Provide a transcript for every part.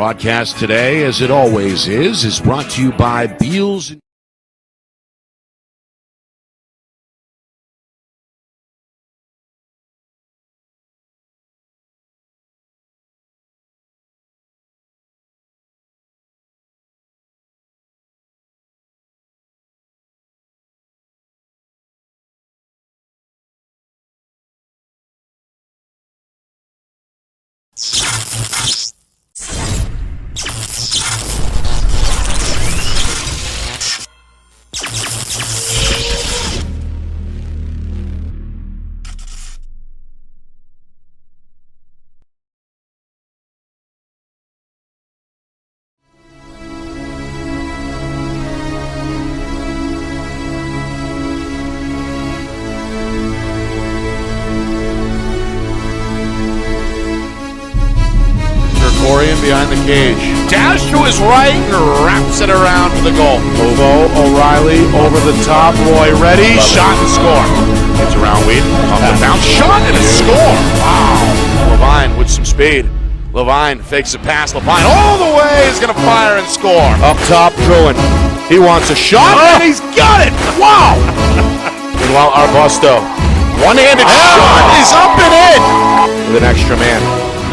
broadcast today, as it always is brought to you by Beals. Behind the cage. Dash to his right and wraps it around for the goal. Ovo, O'Reilly, over the top. Roy ready. Shot and score. Gets around Weed. Off the bounce. Shot and a score. Wow. Levine with some speed. Levine fakes a pass. Levine all the way is going to fire and score. Up top, Druin. He wants a shot and he's got it. Wow. Meanwhile, Arbusto. One-handed shot is up and in. With an extra man.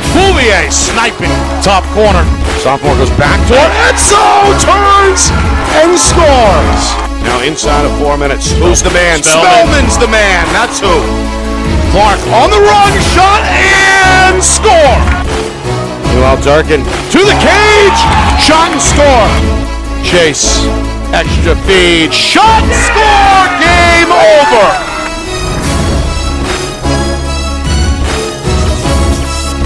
Bouvier sniping top corner. Sophomore goes back to it. Enzo turns and scores. Now inside of 4 minutes. Who's the man? Spellman's the man. That's who. Clark on the run. Shot and score. Meanwhile, Durkin to the cage. Shot and score. Chase. Extra feed. Shot and score. Game over.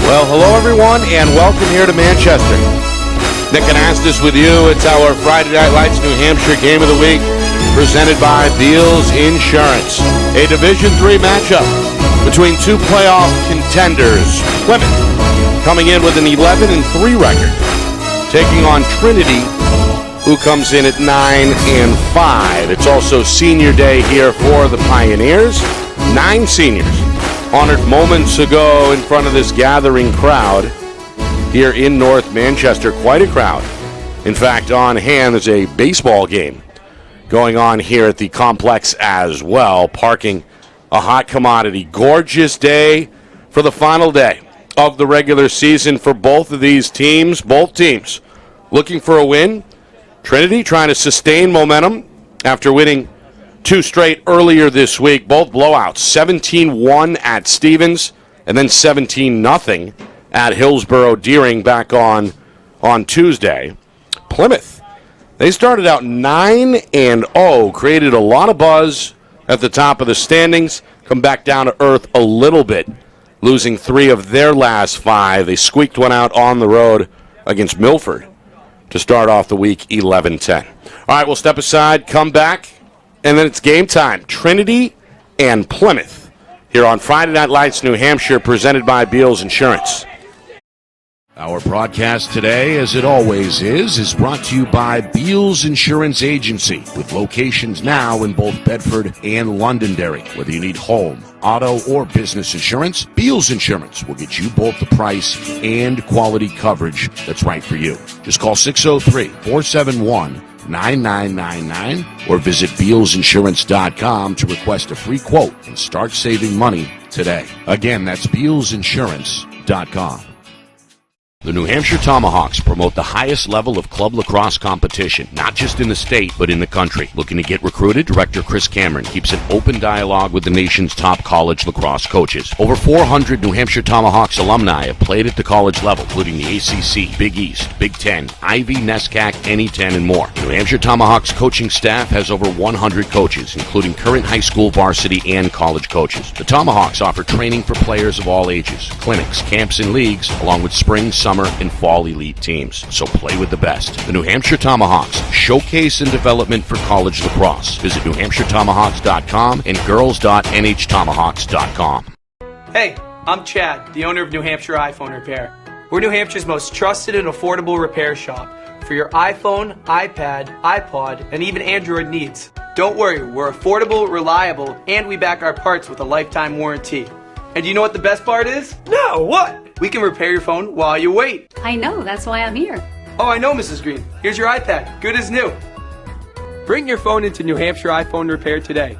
Well, hello everyone, and welcome here to Manchester. Nick and Astis with you. It's our Friday Night Lights New Hampshire Game of the Week, presented by Beals Insurance. A Division III matchup between two playoff contenders. Plymouth coming in with an 11-3 record, taking on Trinity, who comes in at 9-5. It's also senior day here for the Pioneers. 9 seniors honored moments ago in front of this gathering crowd here in North Manchester. Quite a crowd. In fact, on hand, there's a baseball game going on here at the complex as well. Parking, a hot commodity. Gorgeous day for the final day of the regular season for both of these teams. Both teams looking for a win. Trinity trying to sustain momentum after winning 2 straight earlier this week. Both blowouts, 17-1 at Stevens and then 17-0 at Hillsborough Deering back on Tuesday. Plymouth, they started out 9-0, created a lot of buzz at the top of the standings, come back down to earth a little bit, losing 3 of their last 5. They squeaked one out on the road against Milford to start off the week 11-10. All right, we'll step aside, come back, and then it's game time. Trinity and Plymouth here on Friday Night Lights, New Hampshire, presented by Beals Insurance. Our broadcast today, as it always is brought to you by Beals Insurance Agency, with locations now in both Bedford and Londonderry. Whether you need home, auto, or business insurance, Beals Insurance will get you both the price and quality coverage that's right for you. Just call 603-471-9999 or visit BealsInsurance.com to request a free quote and start saving money today. Again, that's BealsInsurance.com. The New Hampshire Tomahawks promote the highest level of club lacrosse competition, not just in the state, but in the country. Looking to get recruited? Director Chris Cameron keeps an open dialogue with the nation's top college lacrosse coaches. Over 400 New Hampshire Tomahawks alumni have played at the college level, including the ACC, Big East, Big Ten, Ivy, NESCAC, NE10, and more. New Hampshire Tomahawks coaching staff has over 100 coaches, including current high school, varsity, and college coaches. The Tomahawks offer training for players of all ages, clinics, camps, and leagues, along with spring, summer, and fall elite teams. So play with the best. The New Hampshire Tomahawks, showcase and development for college lacrosse. Visit NewHampshireTomahawks.com and girls.nhtomahawks.com. Hey, I'm Chad, the owner of New Hampshire iPhone Repair. We're New Hampshire's most trusted and affordable repair shop for your iPhone, iPad, iPod, and even Android needs. Don't worry, we're affordable, reliable, and we back our parts with a lifetime warranty. And you know what the best part is? No, what? We can repair your phone while you wait. I know, that's why I'm here. Oh, I know, Mrs. Green. Here's your iPad. Good as new. Bring your phone into New Hampshire iPhone Repair today.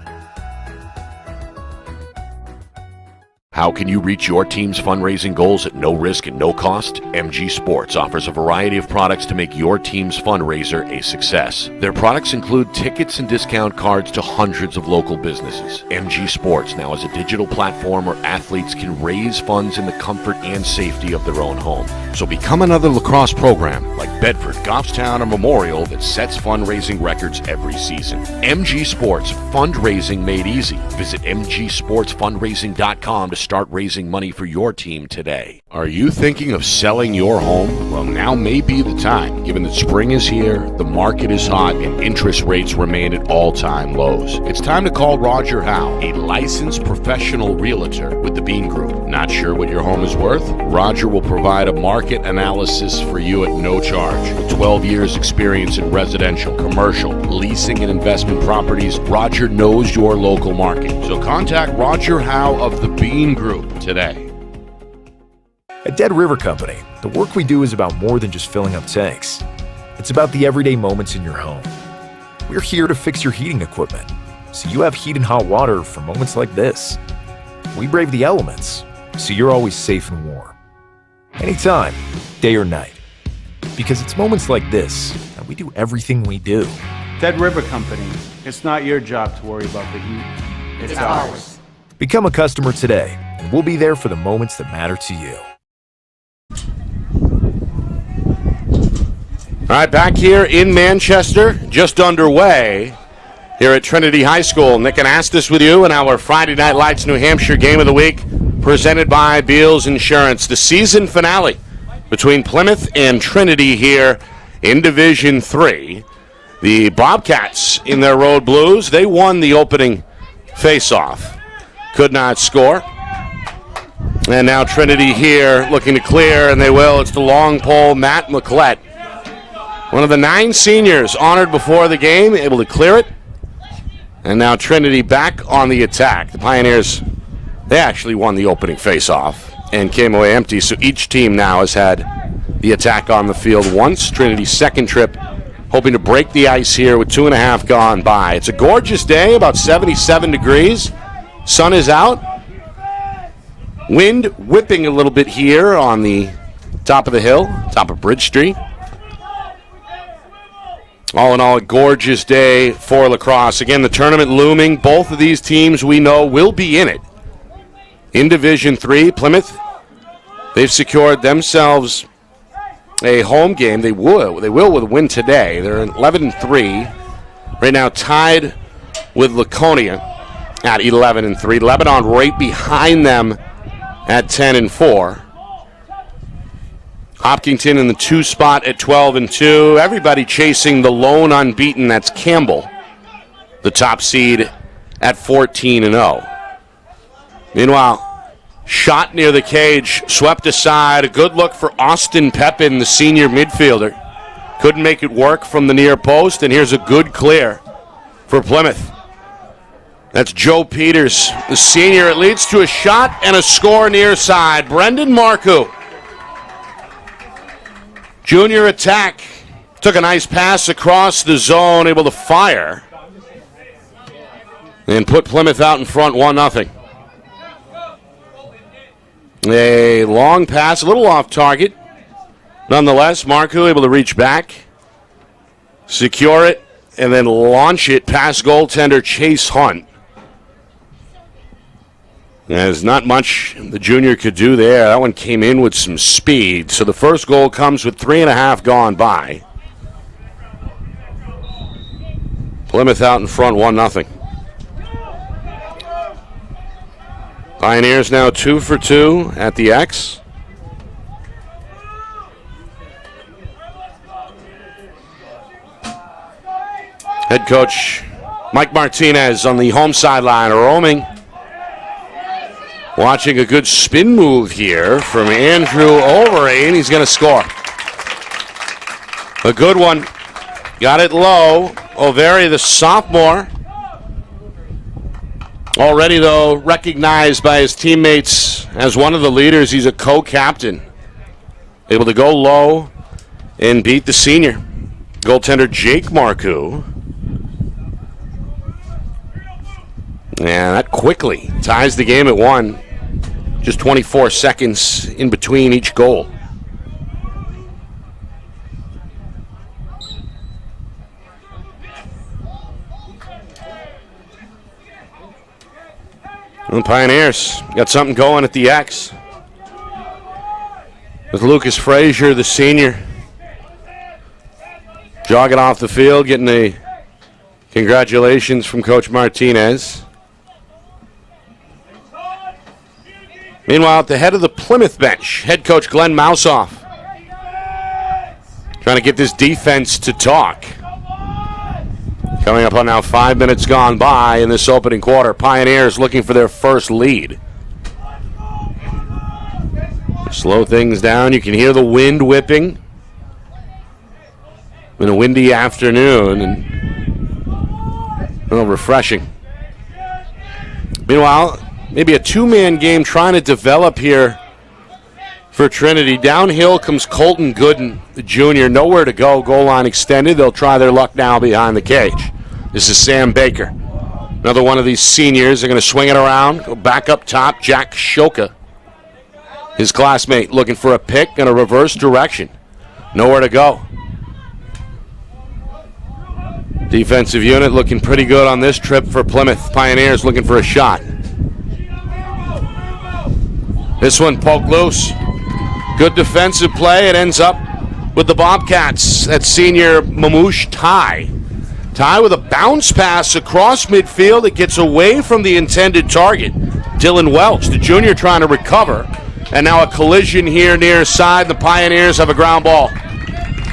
How can you reach your team's fundraising goals at no risk and no cost? MG Sports offers a variety of products to make your team's fundraiser a success. Their products include tickets and discount cards to hundreds of local businesses. MG Sports now has a digital platform where athletes can raise funds in the comfort and safety of their own home. So become another lacrosse program like Bedford, Goffstown, or Memorial that sets fundraising records every season. MG Sports, fundraising made easy. Visit mgsportsfundraising.com to start raising money for your team today. Are you thinking of selling your home? Well, now may be the time, given that spring is here, the market is hot, and interest rates remain at all-time lows. It's time to call Roger Howe, a licensed professional realtor with the Bean Group. Not sure what your home is worth? Roger will provide a market analysis for you at no charge. With 12 years experience in residential, commercial, leasing, and investment properties, Roger knows your local market. So contact Roger Howe of the Bean Group today. At Dead River Company, the work we do is about more than just filling up tanks. It's about the everyday moments in your home. We're here to fix your heating equipment, so you have heat and hot water for moments like this. We brave the elements, so you're always safe and warm. Anytime, day or night. Because it's moments like this that we do everything we do. Dead River Company. It's not your job to worry about the heat. It's ours. Become a customer today, and we'll be there for the moments that matter to you. All right, back here in Manchester, just underway here at Trinity High School. Nick and Astis with you in our Friday Night Lights New Hampshire Game of the Week, presented by Beals Insurance. The season finale between Plymouth and Trinity here in Division 3. The Bobcats in their road blues, they won the opening face-off. Could not score. And now Trinity here looking to clear, and they will. It's the long pole, Matt McClett. One of the 9 seniors honored before the game, able to clear it. And now Trinity back on the attack. The Pioneers, they actually won the opening face-off and came away empty, so each team now has had the attack on the field once. Trinity's second trip, hoping to break the ice here with 2.5 gone by. It's a gorgeous day, about 77 degrees. Sun is out. Wind whipping a little bit here on the top of the hill, top of Bridge Street. All in all, a gorgeous day for lacrosse. Again, the tournament looming. Both of these teams we know will be in it. In Division 3, Plymouth, they've secured themselves a home game. They will with a win today. They're 11-3. Right now tied with Laconia at 11-3. Lebanon right behind them at 10-4. Hopkinton in the 2 spot at 12-2. Everybody chasing the lone unbeaten. That's Campbell, the top seed at 14-0. Meanwhile, shot near the cage, swept aside. A good look for Austin Pepin, the senior midfielder. Couldn't make it work from the near post, and here's a good clear for Plymouth. That's Joe Peters, the senior. It leads to a shot and a score near side. Brendan Marcoux. Junior attack. Took a nice pass across the zone, able to fire. And put Plymouth out in front 1-0. A long pass, a little off target. Nonetheless, Marcoux able to reach back, secure it, and then launch it past goaltender Chase Hunt. There's not much the junior could do there. That one came in with some speed. So the first goal comes with 3.5 gone by. Plymouth out in front 1-0. Pioneers now 2 for 2 at the X. Head coach Mike Martinez on the home sideline, roaming. Watching a good spin move here from Andrew Overeem. He's going to score. A good one. Got it low. Overi, the sophomore, Already, though, recognized by his teammates as one of the leaders. He's a co-captain. Able to go low and beat the senior. Goaltender Jake Marcoux. And that quickly ties the game at 1. Just 24 seconds in between each goal. The Pioneers got something going at the X. With Lucas Frazier, the senior, jogging off the field, getting a congratulations from Coach Martinez. Meanwhile, at the head of the Plymouth bench, head coach Glenn Mousoff trying to get this defense to talk. Coming up on now 5 minutes gone by in this opening quarter. Pioneers looking for their first lead. Slow things down. You can hear the wind whipping. In a windy afternoon and a little refreshing. Meanwhile, maybe a two-man game trying to develop here for Trinity. Downhill comes Colton Gooden, the junior. Nowhere to go. Goal line extended. They'll try their luck now behind the cage. This is Sam Baker. Another one of these seniors. They're going to swing it around. Go back up top. Jack Shoka, his classmate, looking for a pick in a reverse direction. Nowhere to go. Defensive unit looking pretty good on this trip for Plymouth. Pioneers looking for a shot. This one poked loose. Good defensive play. It ends up with the Bobcats. That's senior Mamouche Ty. Ty with a bounce pass across midfield. It gets away from the intended target. Dylan Welch, the junior, trying to recover. And now a collision here near side. The Pioneers have a ground ball.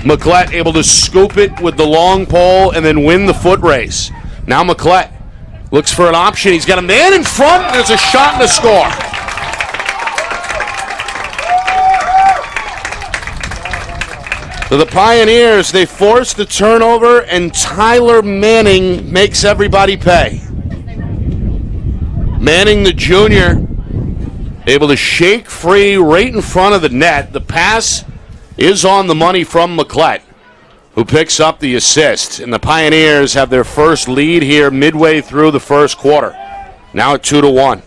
McClett able to scoop it with the long pole and then win the foot race. Now McClett looks for an option. He's got a man in front. And there's a shot and a score. So the Pioneers, they force the turnover, and Tyler Manning makes everybody pay. Manning, the junior, able to shake free right in front of the net. The pass is on the money from McClett, who picks up the assist. And the Pioneers have their first lead here midway through the first quarter. Now at 2-1.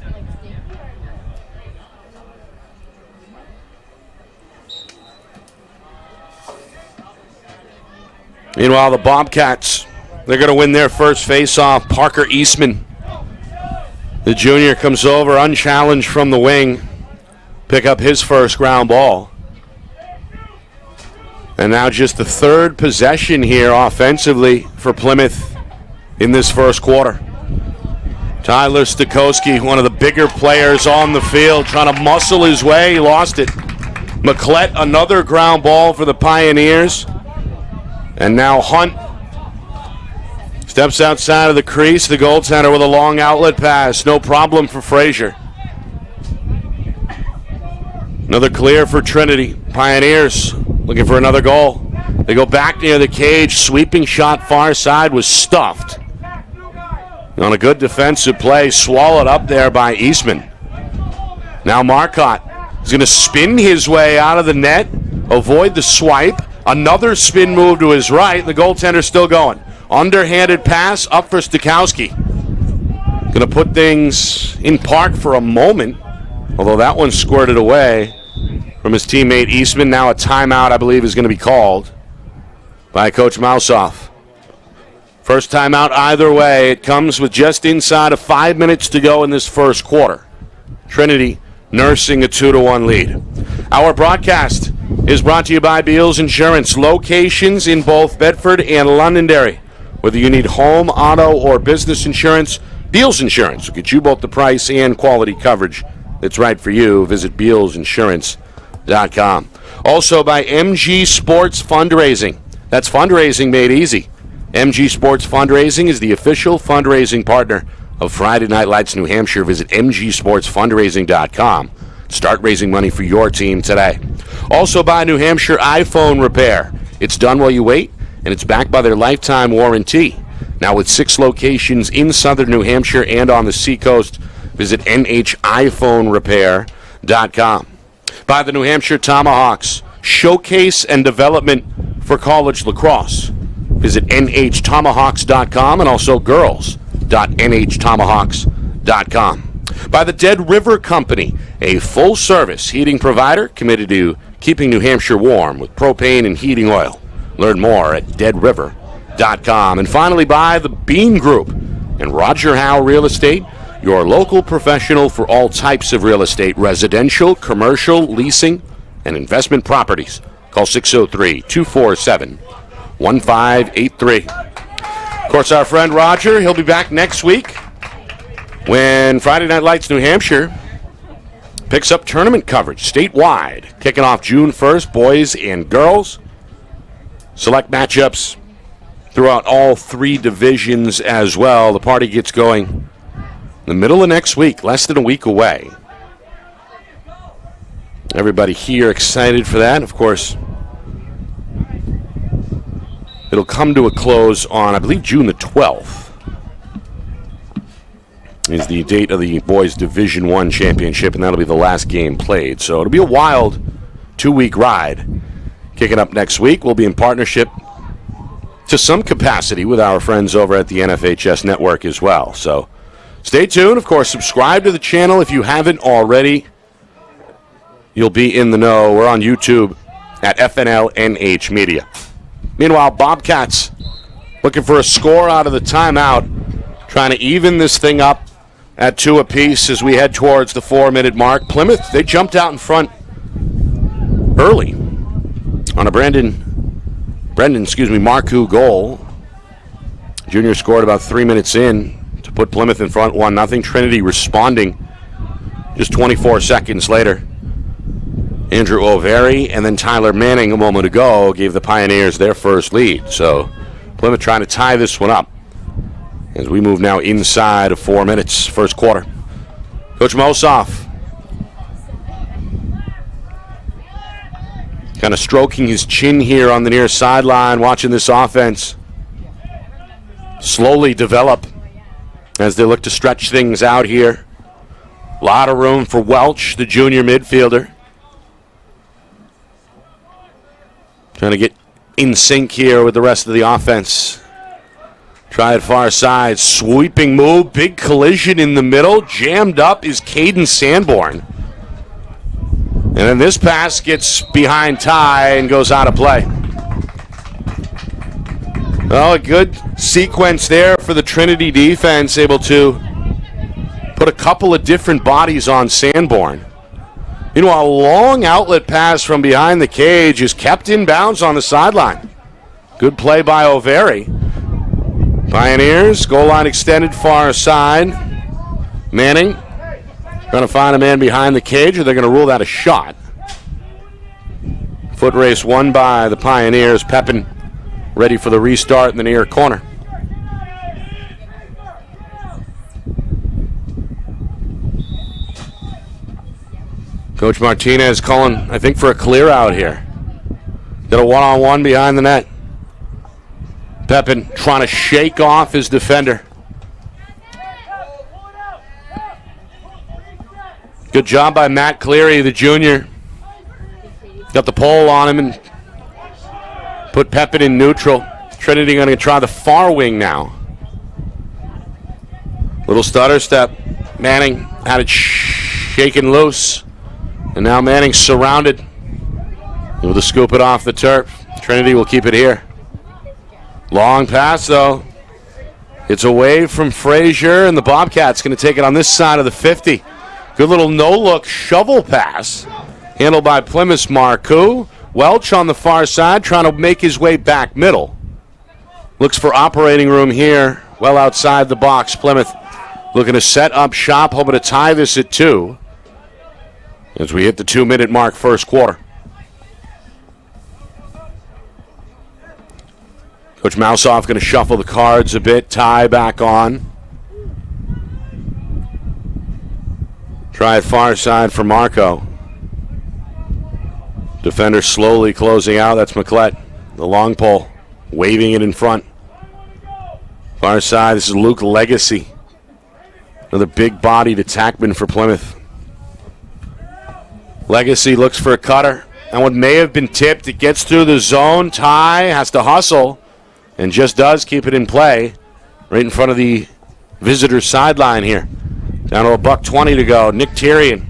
Meanwhile, the Bobcats, they're going to win their first face-off. Parker Eastman, the junior, comes over unchallenged from the wing, pick up his first ground ball. And now just the third possession here offensively for Plymouth in this first quarter. Tyler Stokowski, one of the bigger players on the field, trying to muscle his way. He lost it. McClett, another ground ball for the Pioneers. And now Hunt steps outside of the crease. The goaltender with a long outlet pass. No problem for Frazier. Another clear for Trinity. Pioneers looking for another goal. They go back near the cage. Sweeping shot far side was stuffed. On a good defensive play, swallowed up there by Eastman. Now Marcotte is going to spin his way out of the net, avoid the swipe. Another spin move to his right. The goaltender still going. Underhanded pass up for Stokowski. Going to put things in park for a moment, although that one squirted away from his teammate Eastman. Now a timeout, I believe, is going to be called by Coach Mousoff. First timeout either way. It comes with just inside of 5 minutes to go in this first quarter. Trinity nursing a 2-1 lead. Our broadcast is brought to you by Beals Insurance. Locations in both Bedford and Londonderry. Whether you need home, auto, or business insurance, Beals Insurance will get you both the price and quality coverage that's right for you. Visit BealsInsurance.com. Also by MG Sports Fundraising. That's fundraising made easy. MG Sports Fundraising is the official fundraising partner of Friday Night Lights New Hampshire. Visit mgsportsfundraising.com. Start raising money for your team today. Also by New Hampshire iPhone Repair. It's done while you wait, and it's backed by their lifetime warranty. Now with 6 locations in southern New Hampshire and on the seacoast, visit NHiPhoneRepair.com. By the New Hampshire Tomahawks, showcase and development for college lacrosse. Visit NHTomahawks.com and also girls.NHTomahawks.com. By the Dead River Company, a full-service heating provider committed to keeping New Hampshire warm with propane and heating oil. Learn more at deadriver.com. And finally, by the Bean Group and Roger Howe Real Estate, your local professional for all types of real estate, residential, commercial, leasing, and investment properties. Call 603-247-1583. Of course, our friend Roger, he'll be back next week when Friday Night Lights New Hampshire picks up tournament coverage statewide, kicking off June 1st, boys and girls. Select matchups throughout all 3 divisions as well. The party gets going in the middle of next week, less than a week away. Everybody here excited for that. Of course, it'll come to a close on, I believe, June the 12th. Is the date of the boys Division I championship, and that'll be the last game played. So it'll be a wild 2-week ride. Kicking up next week, we'll be in partnership to some capacity with our friends over at the NFHS network as well. So stay tuned. Of course, subscribe to the channel if you haven't already. You'll be in the know. We're on YouTube at FNLNH Media. Meanwhile, Bobcats looking for a score out of the timeout, trying to even this thing up at 2 apiece as we head towards the 4-minute mark. Plymouth, they jumped out in front early on a Marcoux goal. Junior scored about 3 minutes in to put Plymouth in front 1-0. Trinity responding just 24 seconds later. Andrew O'Veary and then Tyler Manning a moment ago gave the Pioneers their first lead. So Plymouth trying to tie this one up as we move now inside of 4 minutes, first quarter. Coach Mosoff kind of stroking his chin here on the near sideline, watching this offense slowly develop as they look to stretch things out here. A lot of room for Welch, the junior midfielder. Trying to get in sync here with the rest of the offense. Try it far side, sweeping move, big collision in the middle. Jammed up is Caden Sanborn. And then this pass gets behind Ty and goes out of play. Well, a good sequence there for the Trinity defense, able to put a couple of different bodies on Sanborn. Meanwhile, a long outlet pass from behind the cage is kept in bounds on the sideline. Good play by O'Veary. Pioneers, goal line extended far side. Manning trying to find a man behind the cage, or they're going to rule that a shot. Foot race won by the Pioneers. Pepin ready for the restart in the near corner. Coach Martinez calling, I think, for a clear out here. Got a one-on-one behind the net. Pepin trying to shake off his defender. Good job by Matt Cleary, the junior. Got the pole on him and put Pepin in neutral. Trinity going to try the far wing now. Little stutter step. Manning had it shaken loose. And now Manning's surrounded. Able to scoop it off the turf. Trinity will keep it here. Long pass, though. It's away from Frazier, and the Bobcats going to take it on this side of the 50. Good little no-look shovel pass. Handled by Plymouth's Marcoux. Welch on the far side, trying to make his way back middle. Looks for operating room here, well outside the box. Plymouth looking to set up shop, hoping to tie this at 2 as we hit the 2-minute mark, first quarter. Coach Mousoff going to shuffle the cards a bit, tie back on. Try it far side for Marco. Defender slowly closing out. That's McClett. The long pole, waving it in front. Far side, this is Luke Legacy. Another big-bodied attackman for Plymouth. Legacy looks for a cutter. And what may have been tipped, it gets through the zone. Ty has to hustle and just does keep it in play right in front of the visitor's sideline here. Down to $1:20 to go. Nick Tyrion,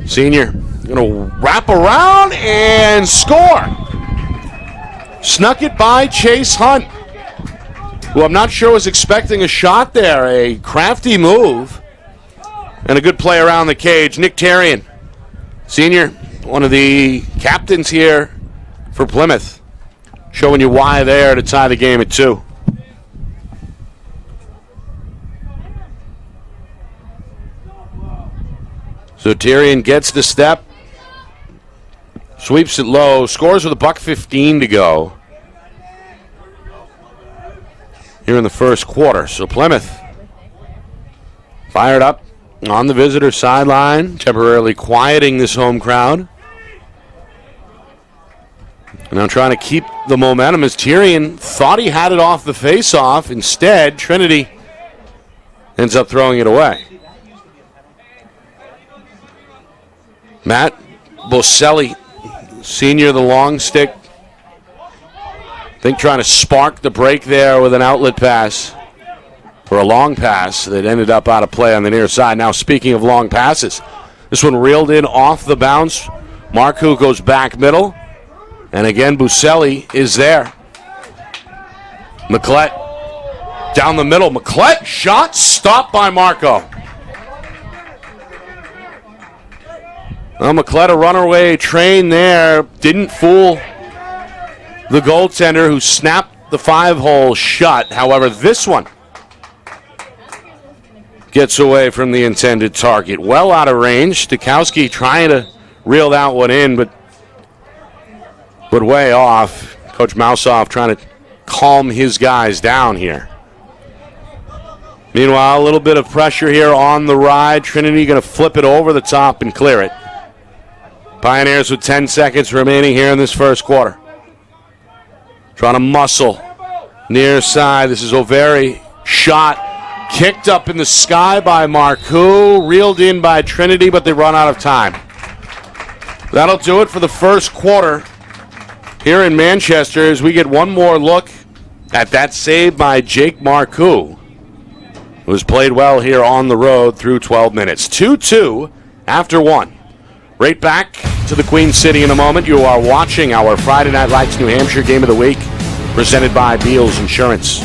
senior, going to wrap around and score. Snuck it by Chase Hunt, who I'm not sure was expecting a shot there. A crafty move and a good play around the cage. Nick Tyrion, senior, one of the captains here for Plymouth, showing you why there to tie the game at 2. So Tyrion gets the step, sweeps it low, scores with $1:15 to go here in the first quarter. So Plymouth fired up on the visitor sideline, temporarily quieting this home crowd. And now trying to keep the momentum as Tyrion thought he had it off the face-off. Instead, Trinity ends up throwing it away. Matt Boselli, senior, the long stick. I think trying to spark the break there with an outlet pass, or a long pass that ended up out of play on the near side. Now, speaking of long passes, this one reeled in off the bounce. Marcoux goes back middle. And again, Boselli is there. McClett down the middle. McClett shot stopped by Marco. Well, McClett, a runaway train there. Didn't fool the goaltender who snapped the 5-hole shut. However, this one gets away from the intended target. Well out of range. Stikowski trying to reel that one in, but way off. Coach Mousoff trying to calm his guys down here. Meanwhile, a little bit of pressure here on the ride. Trinity going to flip it over the top and clear it. Pioneers with 10 seconds remaining here in this first quarter. Trying to muscle. Near side. This is O'Very. Shot. Kicked up in the sky by Marcoux. Reeled in by Trinity, but they run out of time. That'll do it for the first quarter here in Manchester as we get one more look at that save by Jake Marcoux, who's played well here on the road through 12 minutes. 2-2 after 1. Right back to the Queen City in a moment. You are watching our Friday Night Lights New Hampshire Game of the Week, presented by Beals Insurance.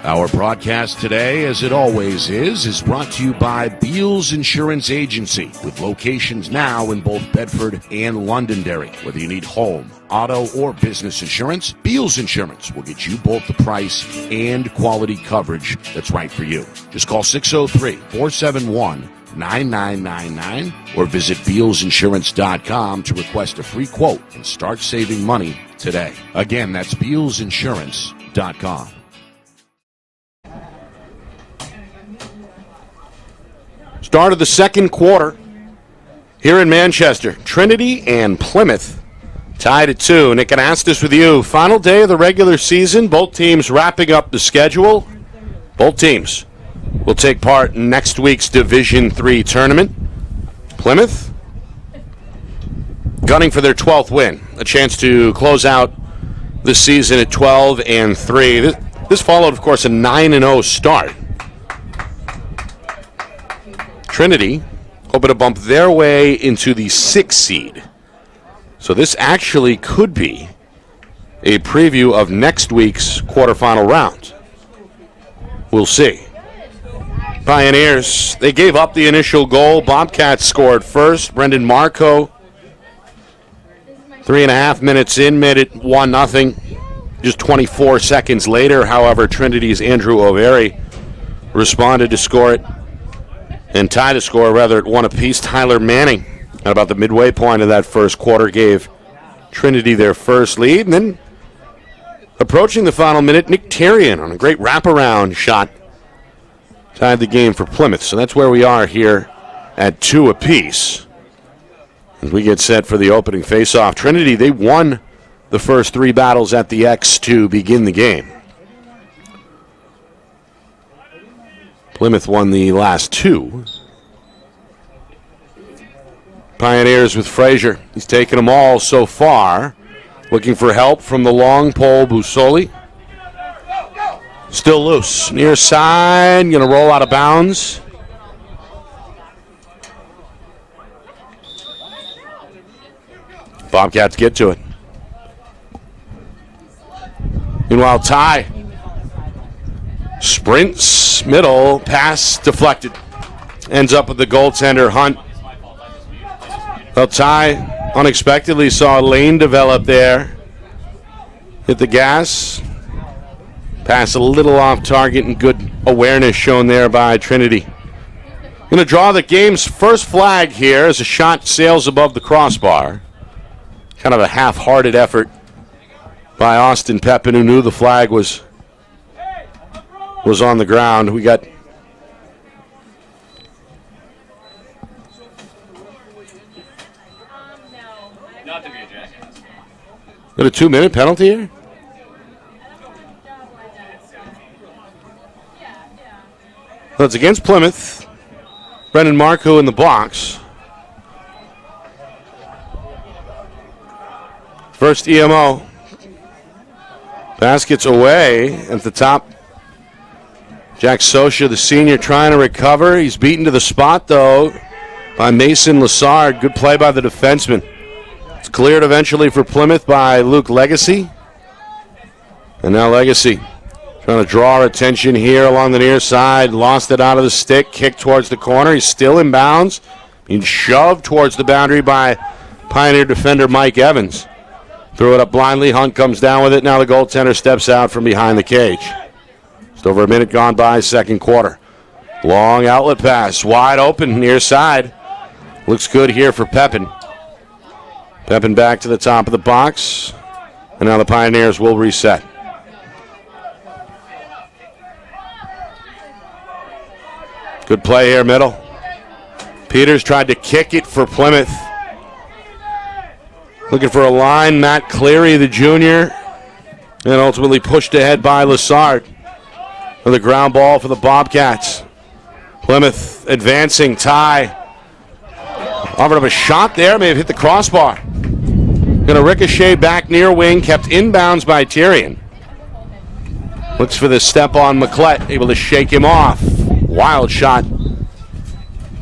Our broadcast today, as it always is brought to you by Beals Insurance Agency, with locations now in both Bedford and Londonderry. Whether you need home, auto, or business insurance, Beals Insurance will get you both the price and quality coverage that's right for you. Just call 603-471-9999 or visit BealsInsurance.com to request a free quote and start saving money today. Again, that's BealsInsurance.com. Start of the second quarter here in Manchester. Trinity and Plymouth tied at 2. Nick Anastas with you. Final day of the regular season. Both teams wrapping up the schedule. Both teams will take part in next week's Division III tournament. Plymouth gunning for their 12th win. A chance to close out the season at 12-3. This followed, of course, a 9-0 start. Trinity hoping to bump their way into the 6th seed. So this actually could be a preview of next week's quarterfinal round. We'll see. Pioneers, they gave up the initial goal. Bobcats scored first. Brendan Marco, 3.5 minutes in, made it 1-0. Just 24 seconds later, however, Trinity's Andrew O'Veary responded to score it and tie the score, rather, at 1 apiece. Tyler Manning, at about the midway point of that first quarter, gave Trinity their first lead. And then, approaching the final minute, Nick Terrian on a great wraparound shot tied the game for Plymouth. So that's where we are here at 2 apiece as we get set for the opening faceoff. Trinity, they won the first 3 battles at the X to begin the game. Plymouth won the last 2. Pioneers with Frazier. He's taken them all so far. Looking for help from the long pole, Busoli. Still loose. Near side. Going to roll out of bounds. Bobcats get to it. Meanwhile, Ty sprints, middle, pass deflected. Ends up with the goaltender, Hunt. Well, Ty unexpectedly saw a lane develop there. Hit the gas. Pass a little off target and good awareness shown there by Trinity. Going to draw the game's first flag here as a shot sails above the crossbar. Kind of a half-hearted effort by Austin Pepin, who knew the flag was on the ground. We got a 2-minute penalty here. So it's against Plymouth. Brendan Marcoux in the box. First EMO. Baskets away at the top. Jack Sosha, the senior, trying to recover. He's beaten to the spot, though, by Mason Lassard. Good play by the defenseman. It's cleared eventually for Plymouth by Luke Legacy. And now Legacy trying to draw attention here along the near side. Lost it out of the stick. Kicked towards the corner. He's still in bounds. Being shoved towards the boundary by Pioneer defender Mike Evans. Threw it up blindly. Hunt comes down with it. Now the goaltender steps out from behind the cage. Just over a minute gone by, second quarter. Long outlet pass. Wide open, near side. Looks good here for Pepin. Pepin back to the top of the box. And now the Pioneers will reset. Good play here, middle. Peters tried to kick it for Plymouth. Looking for a line, Matt Cleary, the junior, and ultimately pushed ahead by Lassard. The ground ball for the Bobcats. Plymouth advancing, Ty. Offered up a shot there, may have hit the crossbar. Going to ricochet back near wing, kept inbounds by Tyrion. Looks for the step on McClett, able to shake him off. Wild shot.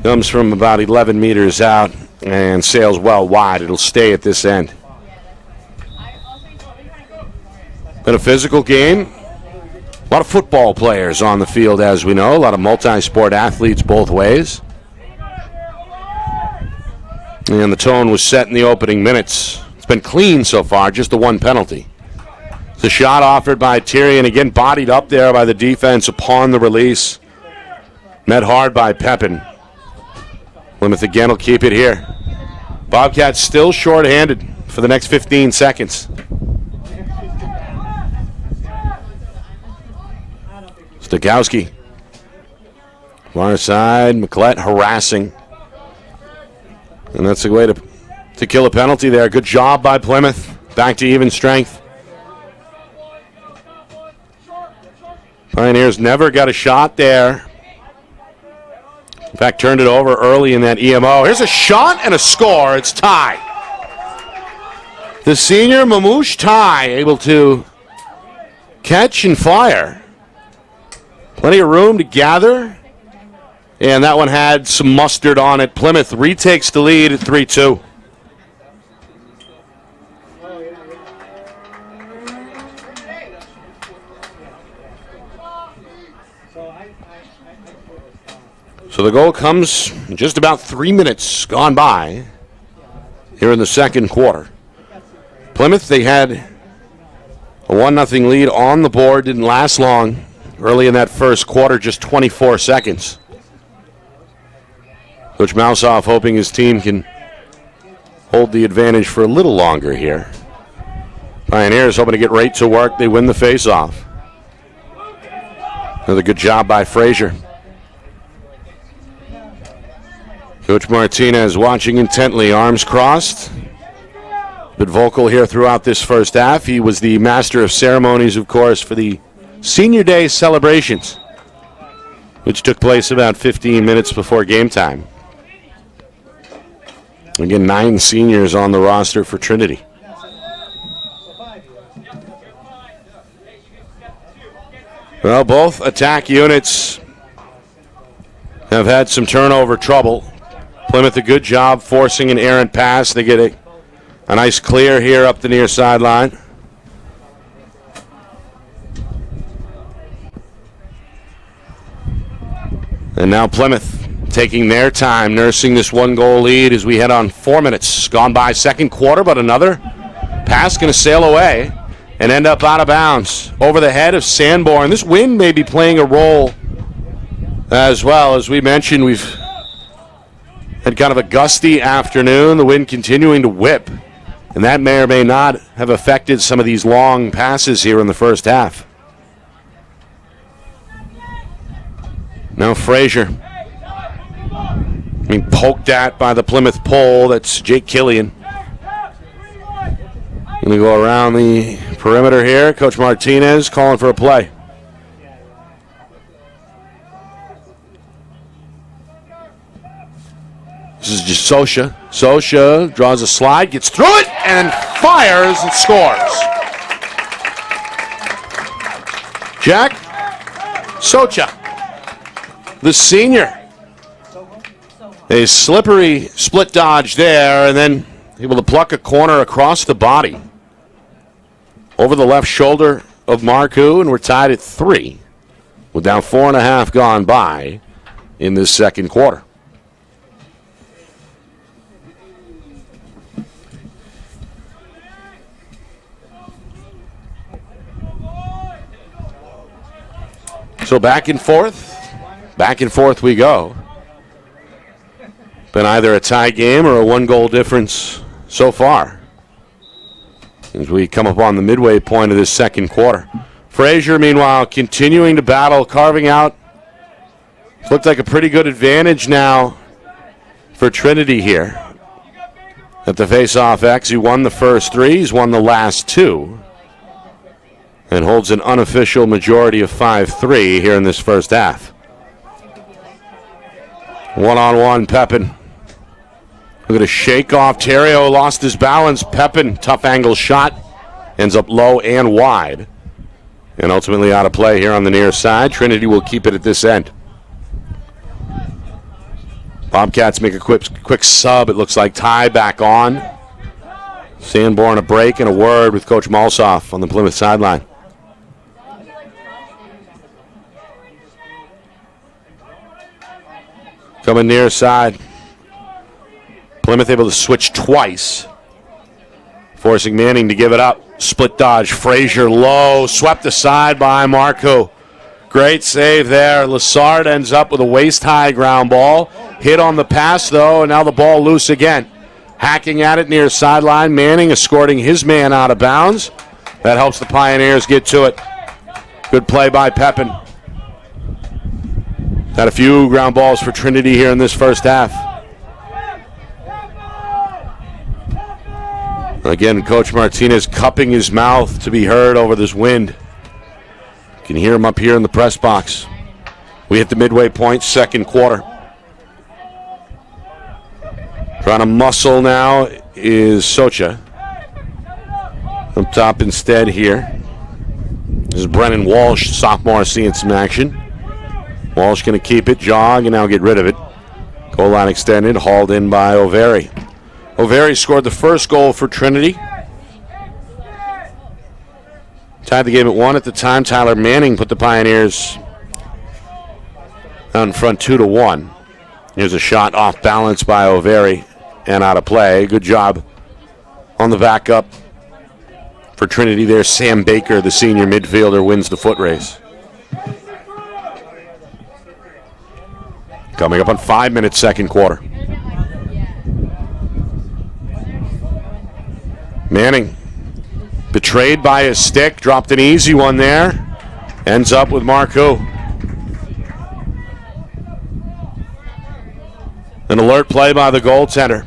Comes from about 11 meters out. And sails well wide. It'll stay at this end. Been a physical game. A lot of football players on the field, as we know. A lot of multi-sport athletes both ways. And the tone was set in the opening minutes. It's been clean so far, just the one penalty. The shot offered by Tyrion, again bodied up there by the defense upon the release. Met hard by Pepin. Plymouth again will keep it here. Bobcats still short-handed for the next 15 seconds. Stokowski. Far side, McClett harassing. And that's the way to kill a penalty there. Good job by Plymouth. Back to even strength. Pioneers never got a shot there. In fact, turned it over early in that EMO. Here's a shot and a score. It's Ty. The senior Mamouche Ty able to catch and fire. Plenty of room to gather. And that one had some mustard on it. Plymouth retakes the lead at 3-2. So the goal comes just about 3 minutes gone by here in the second quarter. Plymouth, they had a 1-0 lead on the board. Didn't last long. Early in that first quarter, just 24 seconds. Coach Mousoff hoping his team can hold the advantage for a little longer here. Pioneers hoping to get right to work. They win the face-off. Another good job by Frazier. Coach Martinez watching intently, arms crossed. Been vocal here throughout this first half. He was the master of ceremonies, of course, for the Senior Day celebrations, which took place about 15 minutes before game time. Again, 9 seniors on the roster for Trinity. Well, both attack units have had some turnover trouble. Plymouth a good job forcing an errant pass. They get a nice clear here up the near sideline. And now Plymouth taking their time, nursing this 1-goal lead as we head on 4 minutes. Gone by second quarter, but another pass going to sail away and end up out of bounds over the head of Sanborn. This wind may be playing a role as well. As we mentioned, we've had kind of a gusty afternoon, the wind continuing to whip, and that may or may not have affected some of these long passes here in the first half. Now Frazier being poked at by the Plymouth pole. That's Jake Killian. Going to go around the perimeter here. Coach Martinez calling for a play. This is just Sosha. Sosha draws a slide, gets through it, and fires and scores. Jack Socha, the senior. A slippery split dodge there, and then able to pluck a corner across the body over the left shoulder of Marcoux, and we're tied at 3 with now 4.5 gone by in this second quarter. So back and forth we go. Been either a tie game or a 1-goal difference so far as we come up on the midway point of this second quarter. Frazier, meanwhile, continuing to battle, carving out. Looked like a pretty good advantage now for Trinity here at the face-off X. He won the first 3, he's won the last 2, and holds an unofficial majority of 5-3 here in this first half. One-on-one, Pepin. Look at a shake-off. Terrio lost his balance. Pepin, tough angle shot. Ends up low and wide. And ultimately out of play here on the near side. Trinity will keep it at this end. Bobcats make a quick sub. It looks like Ty back on. Sanborn a break and a word with Coach Malsoff on the Plymouth sideline. Coming near side. Plymouth able to switch twice, forcing Manning to give it up. Split dodge. Frazier low. Swept aside by Marcoux. Great save there. Lassard ends up with a waist-high ground ball. Hit on the pass, though, and now the ball loose again. Hacking at it near sideline. Manning escorting his man out of bounds. That helps the Pioneers get to it. Good play by Pepin. Had a few ground balls for Trinity here in this first half. Again, Coach Martinez cupping his mouth to be heard over this wind. You can hear him up here in the press box. We hit the midway point, second quarter. Trying to muscle now is Socha. Up top instead here. This is Brennan Walsh, sophomore, seeing some action. Walsh going to keep it, jog, and now get rid of it. Goal line extended, hauled in by O'Veary. O'Veary scored the first goal for Trinity. Tied the game at 1 at the time. Tyler Manning put the Pioneers out in front 2-1. Here's a shot off balance by O'Veary and out of play. Good job on the backup For Trinity there, Sam Baker, the senior midfielder, wins the foot race. Coming up on 5 minutes, second quarter. Manning, betrayed by his stick, dropped an easy one there. Ends up with Marcoux. An alert play by the goaltender.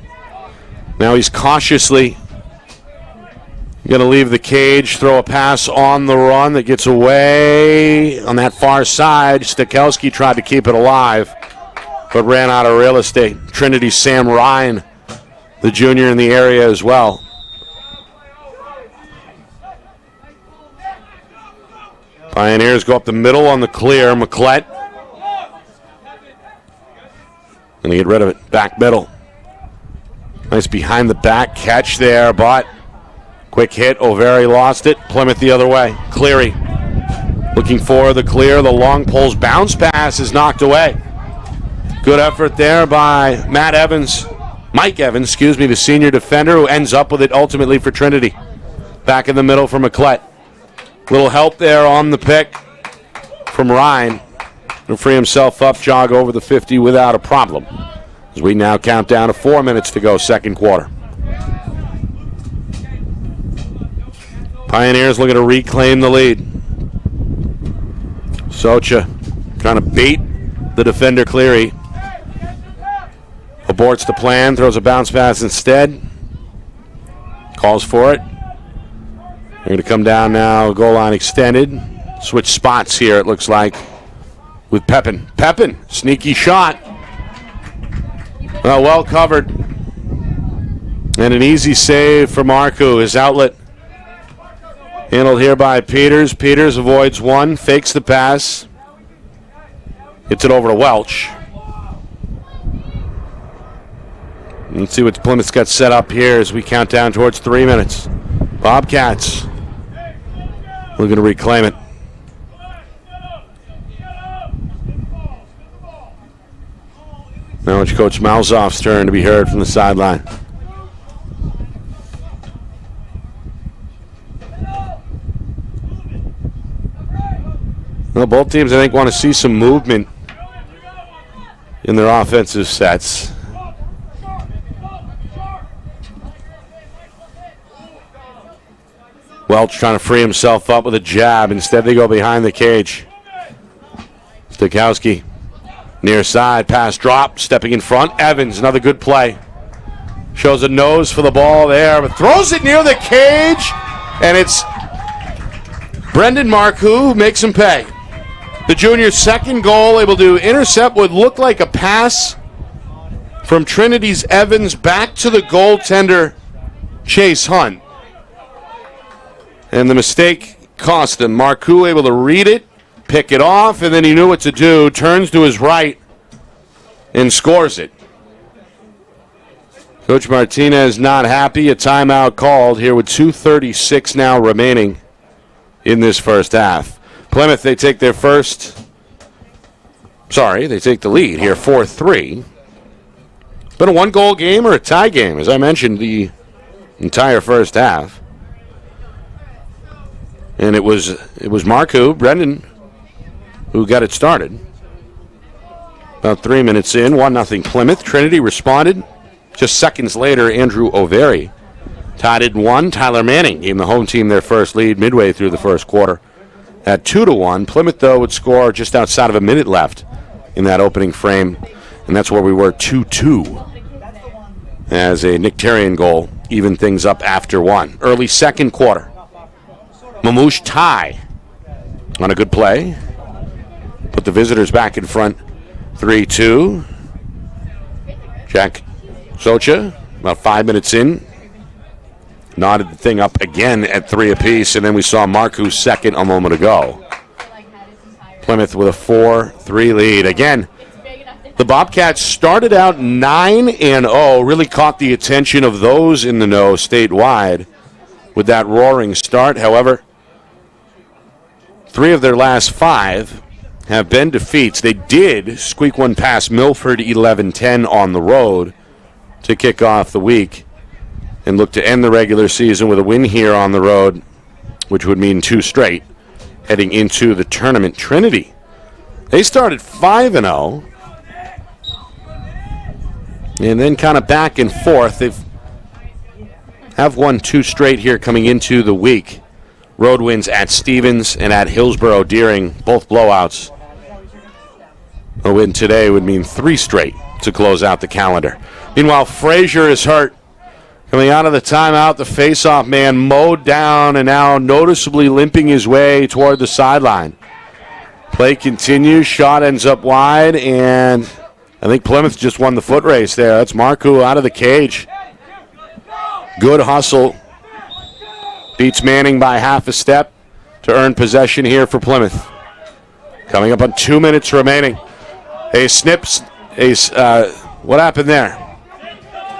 Now he's cautiously going to leave the cage, throw a pass on the run that gets away on that far side. Stakowski tried to keep it alive, but ran out of real estate. Trinity's Sam Ryan, the junior in the area as well. Pioneers go up the middle on the clear. McClett. Going to get rid of it. Back middle. Nice behind the back catch there, but quick hit. O'Veary lost it. Plymouth the other way. Cleary looking for the clear. The long pole's bounce pass is knocked away. Good effort there by Mike Evans, the senior defender, who ends up with it ultimately for Trinity. Back in the middle for McClett. Little help there on the pick from Ryan. He'll free himself up, jog over the 50 without a problem. As we now count down to 4 minutes to go, second quarter. Pioneers looking to reclaim the lead. Socha trying to bait the defender Cleary. Aborts the plan, throws a bounce pass instead. Calls for it. They're going to come down now, goal line extended. Switch spots here, it looks like, with Pepin. Pepin, sneaky shot. Well covered. And an easy save for Marcoux. His outlet handled here by Peters. Peters avoids one, fakes the pass. Gets it over to Welch. Let's see what Plymouth's got set up here as we count down towards 3 minutes. Bobcats looking to reclaim it. Now it's Coach Malzoff's turn to be heard from the sideline. Well, both teams, I think, want to see some movement in their offensive sets. Welch trying to free himself up with a jab. Instead, they go behind the cage. Stakowski, near side, pass drop, stepping in front. Evans, another good play. Shows a nose for the ball there, but throws it near the cage, and it's Brendan Marcoux who makes him pay. The junior's second goal, able to intercept what looked like a pass from Trinity's Evans back to the goaltender, Chase Hunt. And the mistake cost him. Marcoux able to read it, pick it off, and then he knew what to do. Turns to his right and scores it. Coach Martinez not happy. A timeout called here with 2:36 now remaining in this first half. Plymouth, they take the lead here, 4-3. It's been a one-goal game or a tie game, as I mentioned, the entire first half. And it was Marcoux, Brendan, who got it started. About 3 minutes in, 1-0 Plymouth. Trinity responded. Just seconds later, Andrew O'Veary tied it 1. Tyler Manning gave the home team their first lead midway through the first quarter at 2-1. Plymouth, though, would score just outside of a minute left in that opening frame. And that's where we were 2-2. As a Nick Terrian goal evened things up after 1. Early second quarter. Mamouche tie on a good play. Put the visitors back in front 3-2. Jack Socha, about 5 minutes in, knotted the thing up again at 3 apiece, and then we saw Marcoux second a moment ago. Plymouth with a 4-3 lead. Again, the Bobcats started out 9-0, really caught the attention of those in the know statewide with that roaring start. However, 3 of their last 5 have been defeats. They did squeak one past Milford 11-10 on the road to kick off the week and look to end the regular season with a win here on the road which would mean 2 straight heading into the tournament. Trinity, they started 5-0 and then kind of back and forth. They've have won 2 straight here coming into the week. Road wins at Stevens and at Hillsborough Deering, both blowouts. A win today would mean 3 straight to close out the calendar. Meanwhile, Frazier is hurt. Coming out of the timeout, the face-off man mowed down and now noticeably limping his way toward the sideline. Play continues, shot ends up wide, and I think Plymouth just won the foot race there. That's Marcoux out of the cage. Good hustle. Beats Manning by half a step to earn possession here for Plymouth. Coming up on 2 minutes remaining. What happened there?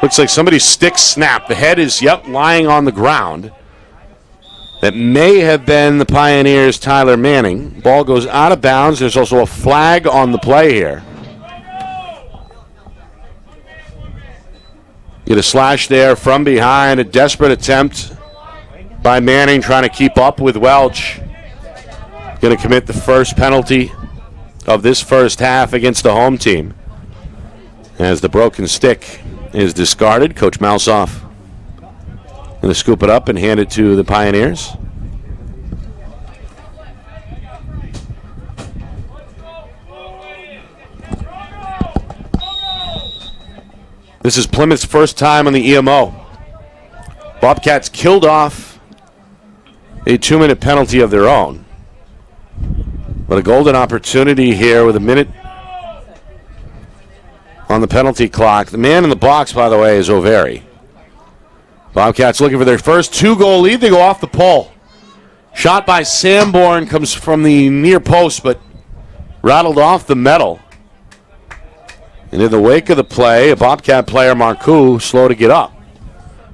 Looks like somebody's stick snapped. The head is, lying on the ground. That may have been the Pioneers' Tyler Manning. Ball goes out of bounds. There's also a flag on the play here. Get a slash there from behind. A desperate attempt by Manning trying to keep up with Welch. Going to commit the first penalty of this first half against the home team. As the broken stick is discarded, Coach Malsoff going to scoop it up and hand it to the Pioneers. This is Plymouth's first time on the EMO. Bobcats killed off a 2-minute penalty of their own. But a golden opportunity here with a minute on the penalty clock. The man in the box, by the way, is O'Veary. Bobcats looking for their first 2-goal lead. They go off the pole. Shot by Sanborn comes from the near post, but rattled off the metal. And in the wake of the play, a Bobcat player, Marcoux, slow to get up.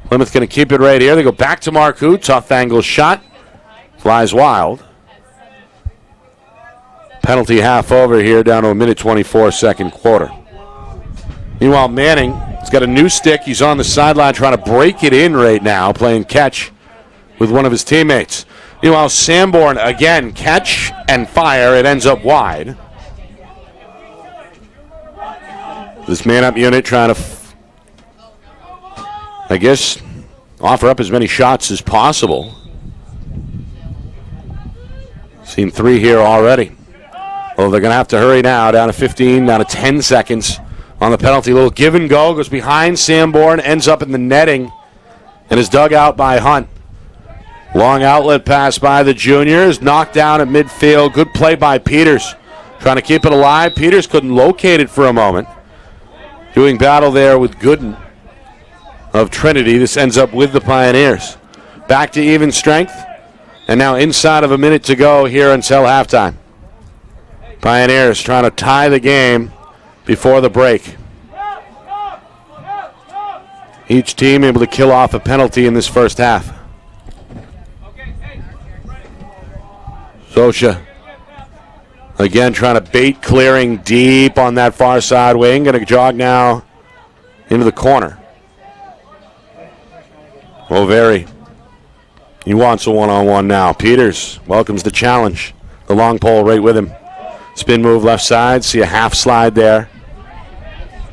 Plymouth going to keep it right here. They go back to Marcoux. Tough angle shot. Flies wild. Penalty half over here, down to a minute 24 second quarter. Meanwhile, Manning has got a new stick. He's on the sideline trying to break it in right now, playing catch with one of his teammates. Meanwhile, Sanborn, again, catch and fire. It ends up wide. This man-up unit trying to, offer up as many shots as possible. Seen 3 here already. Well, they're going to have to hurry now. Down to 15, down to 10 seconds on the penalty. A little give and go. Goes behind Sanborn, ends up in the netting, and is dug out by Hunt. Long outlet pass by the juniors. Knocked down at midfield. Good play by Peters. Trying to keep it alive. Peters couldn't locate it for a moment. Doing battle there with Gooden of Trinity. This ends up with the Pioneers. Back to even strength. And now inside of a minute to go here until halftime. Pioneers trying to tie the game before the break. Each team able to kill off a penalty in this first half. Sosha again trying to bait clearing deep on that far side wing. Going to jog now into the corner. O'Veary. He wants a one-on-one now. Peters welcomes the challenge. The long pole right with him. Spin move left side. See a half slide there.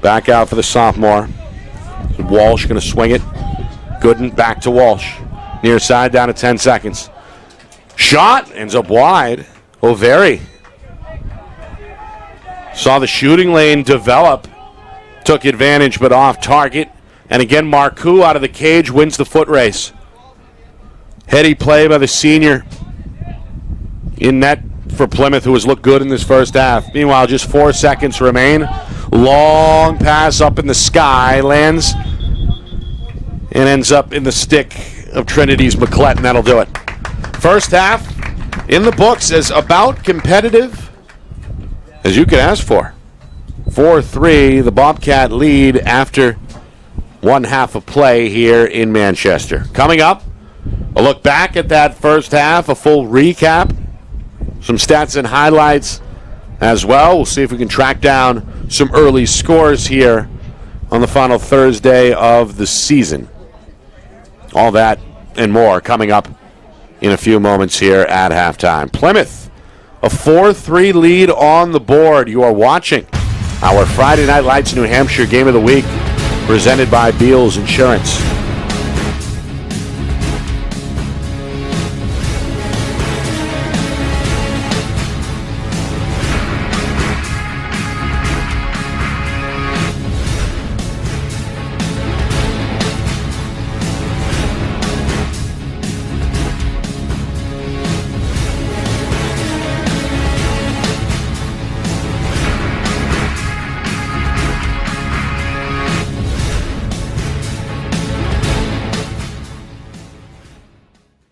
Back out for the sophomore. Walsh going to swing it. Gooden back to Walsh. Near side down to 10 seconds. Shot ends up wide. O'Veary saw the shooting lane develop. Took advantage but off target. And again, Marcoux out of the cage wins the foot race. Heady play by the senior in net for Plymouth, who has looked good in this first half. Meanwhile, just 4 seconds remain. Long pass up in the sky. Lands and ends up in the stick of Trinity's McClellan. That'll do it. First half in the books as about competitive as you could ask for. 4-3, the Bobcat lead after one half of play here in Manchester. Coming up, a look back at that first half, a full recap, some stats and highlights as well. We'll see if we can track down some early scores here on the final Thursday of the season. All that and more coming up in a few moments here at halftime. Plymouth, a 4-3 lead on the board. You are watching our Friday Night Lights New Hampshire Game of the Week, presented by Beals Insurance.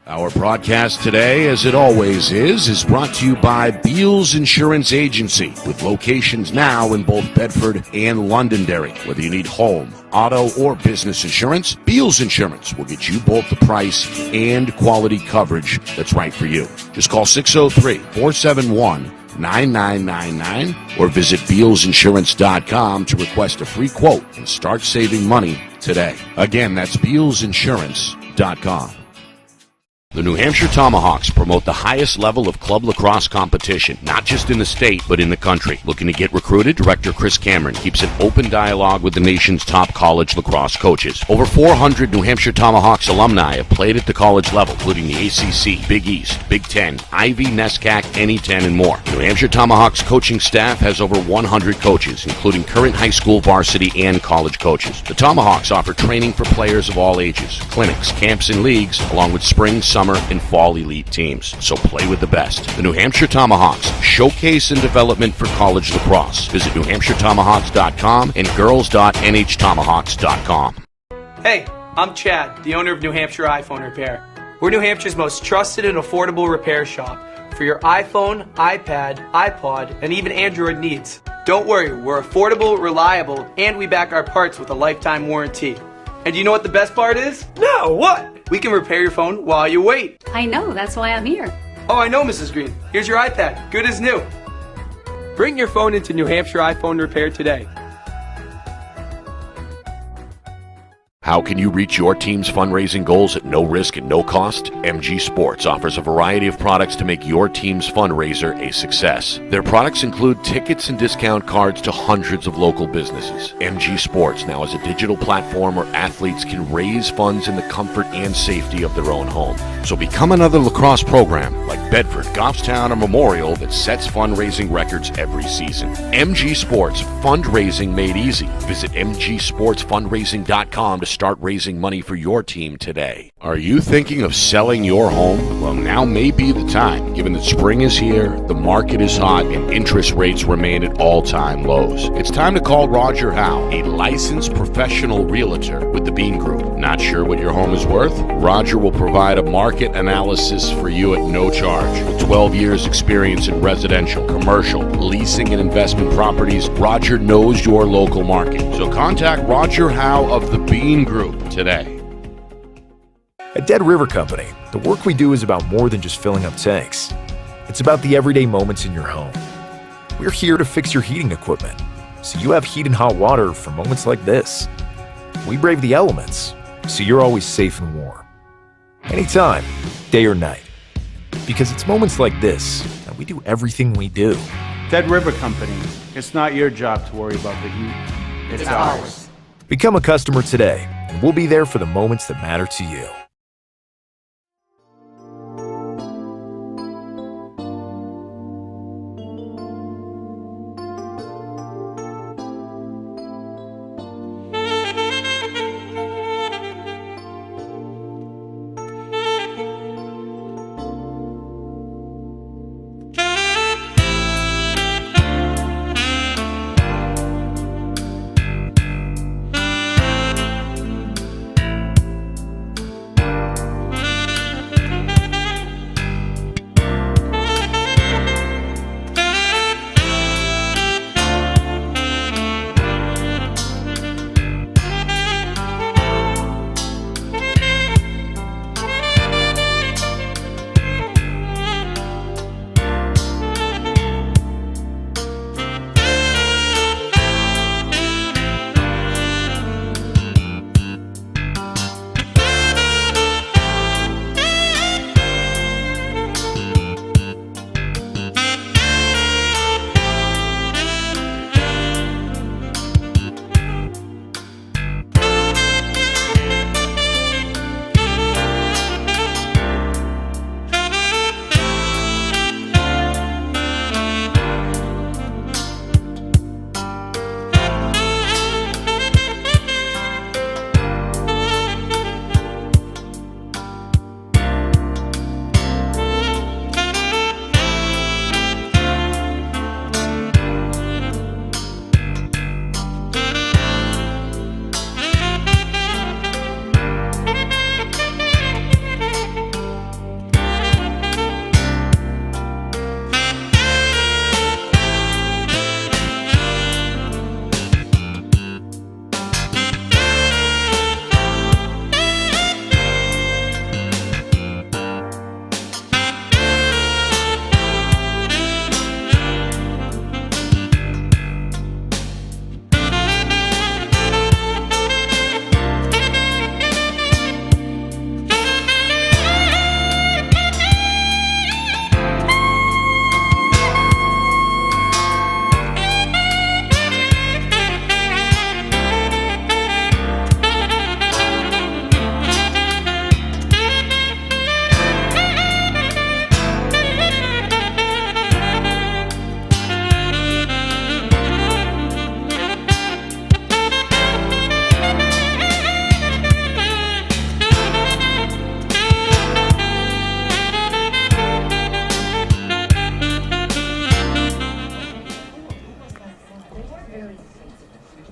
Our broadcast today, as it always is brought to you by Beals Insurance Agency, with locations now in both Bedford and Londonderry. Whether you need home, auto, or business insurance, Beals Insurance will get you both the price and quality coverage that's right for you. Just call 603-471-9999 or visit BealsInsurance.com to request a free quote and start saving money today. Again, that's BealsInsurance.com. The New Hampshire Tomahawks promote the highest level of club lacrosse competition, not just in the state, but in the country. Looking to get recruited? Director Chris Cameron keeps an open dialogue with the nation's top college lacrosse coaches. Over 400 New Hampshire Tomahawks alumni have played at the college level, including the ACC, Big East, Big Ten, Ivy, NESCAC, NE10, and more. The New Hampshire Tomahawks coaching staff has over 100 coaches, including current high school, varsity, and college coaches. The Tomahawks offer training for players of all ages, clinics, camps, and leagues, along with spring, summer, and fall elite teams. So play with the best. The New Hampshire Tomahawks, showcase and development for college lacrosse. Visit NewHampshireTomahawks.com and girls.nhtomahawks.com. Hey, I'm Chad, the owner of New Hampshire iPhone Repair. We're New Hampshire's most trusted and affordable repair shop for your iPhone, iPad, iPod, and even Android needs. Don't worry, we're affordable, reliable, and we back our parts with a lifetime warranty. And you know what the best part is? No, what? We can repair your phone while you wait. I know, that's why I'm here. Oh, I know, Mrs. Green. Here's your iPad, good as new. Bring your phone into New Hampshire iPhone Repair today. How can you reach your team's fundraising goals at no risk and no cost? MG Sports offers a variety of products to make your team's fundraiser a success. Their products include tickets and discount cards to hundreds of local businesses. MG Sports now has a digital platform where athletes can raise funds in the comfort and safety of their own home. So become another lacrosse program like Bedford, Goffstown, or Memorial that sets fundraising records every season. MG Sports, fundraising made easy. Visit mgsportsfundraising.com to start raising money for your team today. Are you thinking of selling your home? Well, now may be the time, given that spring is here, the market is hot, and interest rates remain at all-time lows. It's time to call Roger Howe, a licensed professional realtor with the Bean Group. Not sure what your home is worth? Roger will provide a market analysis for you at no charge. With 12 years experience in residential, commercial, leasing, and investment properties, Roger knows your local market. So contact Roger Howe of the Bean Group today. At Dead River Company, the work we do is about more than just filling up tanks. It's about the everyday moments in your home. We're here to fix your heating equipment, so you have heat and hot water for moments like this. We brave the elements, so you're always safe and warm. Anytime, day or night. Because it's moments like this that we do everything we do. Dead River Company. It's not your job to worry about the heat. It's ours. Become a customer today, and we'll be there for the moments that matter to you.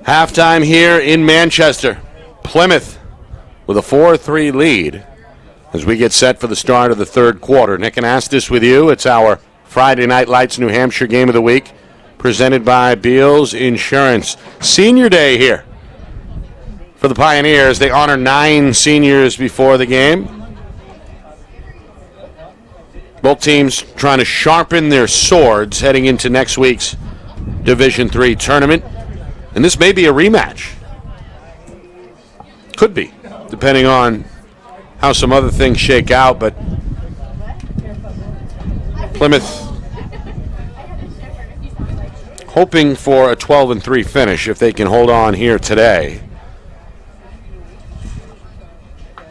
Halftime here in Manchester. Plymouth with a 4-3 lead as we get set for the start of the third quarter. Nick and Astis with you. It's our Friday Night Lights New Hampshire Game of the Week, presented by Beals Insurance. Senior Day here for the Pioneers. They honor 9 seniors before the game. Both teams trying to sharpen their swords heading into next week's Division III tournament. And this may be a rematch. Could be, depending on how some other things shake out, but Plymouth hoping for a 12-3 finish if they can hold on here today.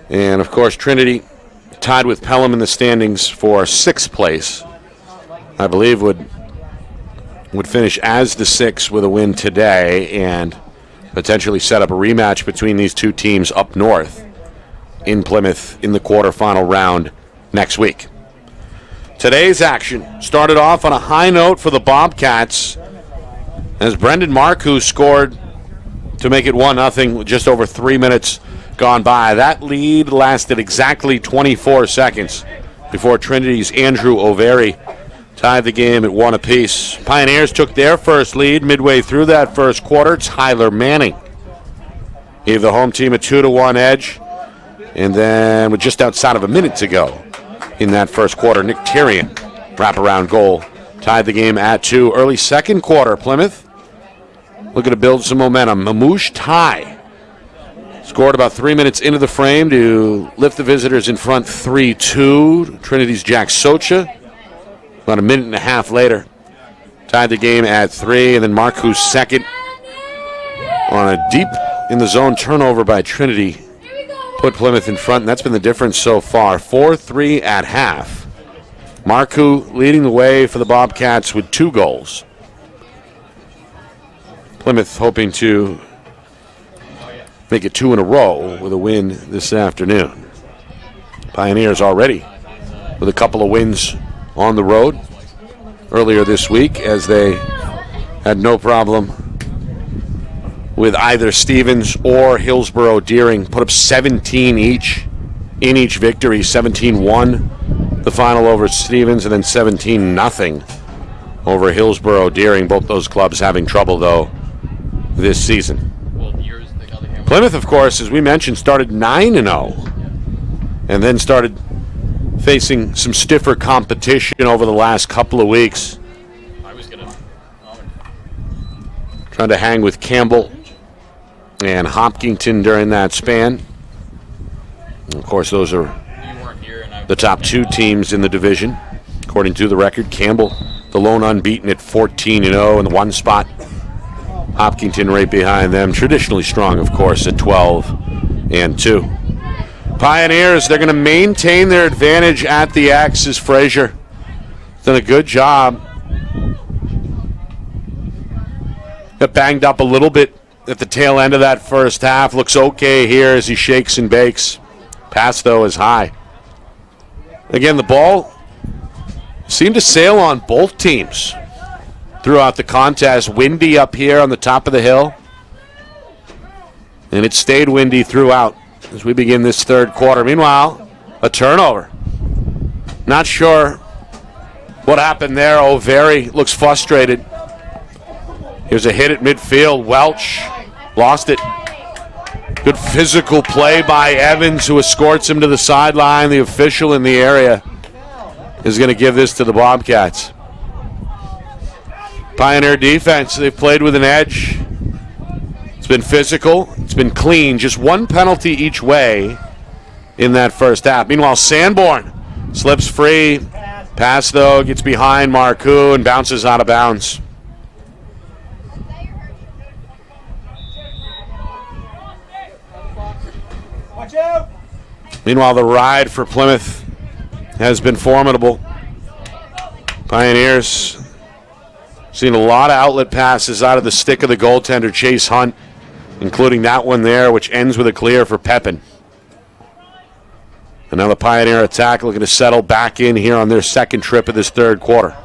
And of course, Trinity tied with Pelham in the standings for 6th place. I believe would finish as the 6th with a win today and potentially set up a rematch between these two teams up north in Plymouth in the quarterfinal round next week. Today's action started off on a high note for the Bobcats as Brendan Marcoux scored to make it 1-0 with just over 3 minutes gone by. That lead lasted exactly 24 seconds before Trinity's Andrew O'Very tied the game at 1 apiece. Pioneers took their first lead midway through that first quarter. Tyler Manning gave the home team a 2-1 edge. And then with just outside of a minute to go in that first quarter, Nick Tyrion, wraparound goal, tied the game at 2. Early second quarter, Plymouth looking to build some momentum. Mamouche Tai scored about 3 minutes into the frame to lift the visitors in front 3-2. Trinity's Jack Socha, about a minute and a half later, tied the game at 3. And then Marcoux' second on a deep in the zone turnover by Trinity put Plymouth in front, and that's been the difference so far. 4-3 at half. Marcoux leading the way for the Bobcats with 2 goals. Plymouth hoping to make it 2 in a row with a win this afternoon. Pioneers already with a couple of wins on the road earlier this week as they had no problem with either Stevens or Hillsborough Deering. Put up 17 each in each victory. 17-1 the final over Stevens, and then 17-0 over Hillsborough Deering. Both those clubs having trouble, though, this season. Plymouth, of course, as we mentioned, started 9-0 and then started facing some stiffer competition over the last couple of weeks. Trying to hang with Campbell and Hopkinton during that span. Of course, those are the top 2 teams in the division, according to the record. Campbell, the lone unbeaten at 14-0 in the 1 spot. Hopkinton right behind them, traditionally strong, of course, at 12-2. Pioneers, they're going to maintain their advantage at the X as Frazier done a good job. Got banged up a little bit at the tail end of that first half. Looks okay here as he shakes and bakes. Pass, though, is high. Again, the ball seemed to sail on both teams throughout the contest. Windy up here on the top of the hill. And it stayed windy throughout as we begin this third quarter. Meanwhile, a turnover. Not sure what happened there. O'Very looks frustrated. Here's a hit at midfield. Welch lost it. Good physical play by Evans, who escorts him to the sideline. The official in the area is going to give this to the Bobcats. Pioneer defense, they've played with an edge. It's been physical. It's been clean. Just 1 penalty each way in that first half. Meanwhile, Sanborn slips free. Pass, though, gets behind Marcoux and bounces out of bounds. Meanwhile, the ride for Plymouth has been formidable. Pioneers seen a lot of outlet passes out of the stick of the goaltender, Chase Hunt, including that one there, which ends with a clear for Pepin. And now the Pioneer attack looking to settle back in here on their second trip of this third quarter.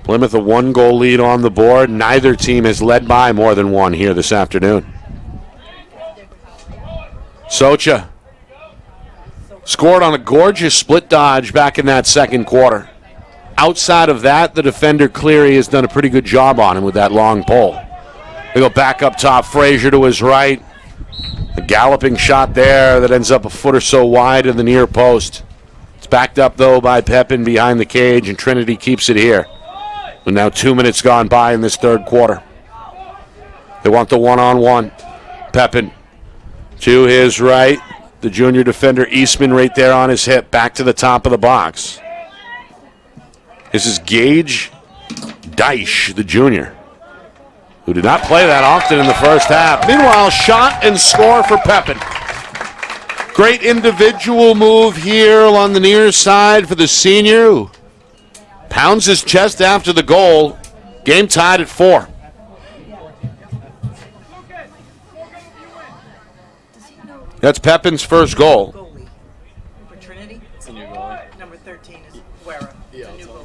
Plymouth a 1-goal lead on the board. Neither team has led by more than one here this afternoon. Socha scored on a gorgeous split dodge back in that second quarter. Outside of that, the defender Cleary has done a pretty good job on him with that long pole. They go back up top, Frazier to his right. A galloping shot there that ends up a foot or so wide of the near post. It's backed up, though, by Pepin behind the cage, and Trinity keeps it here. And now 2 minutes gone by in this third quarter. They want the one-on-one. Pepin to his right. The junior defender Eastman right there on his hip. Back to the top of the box. This is Gage Deich, the junior, who did not play that often in the first half. Meanwhile, shot and score for Pepin. Great individual move here along the near side for the senior, who pounds his chest after the goal. Game tied at 4. That's Pepin's first goal. For Trinity? It's a new goalie. Number 13 is Guerra. It's a new goalie.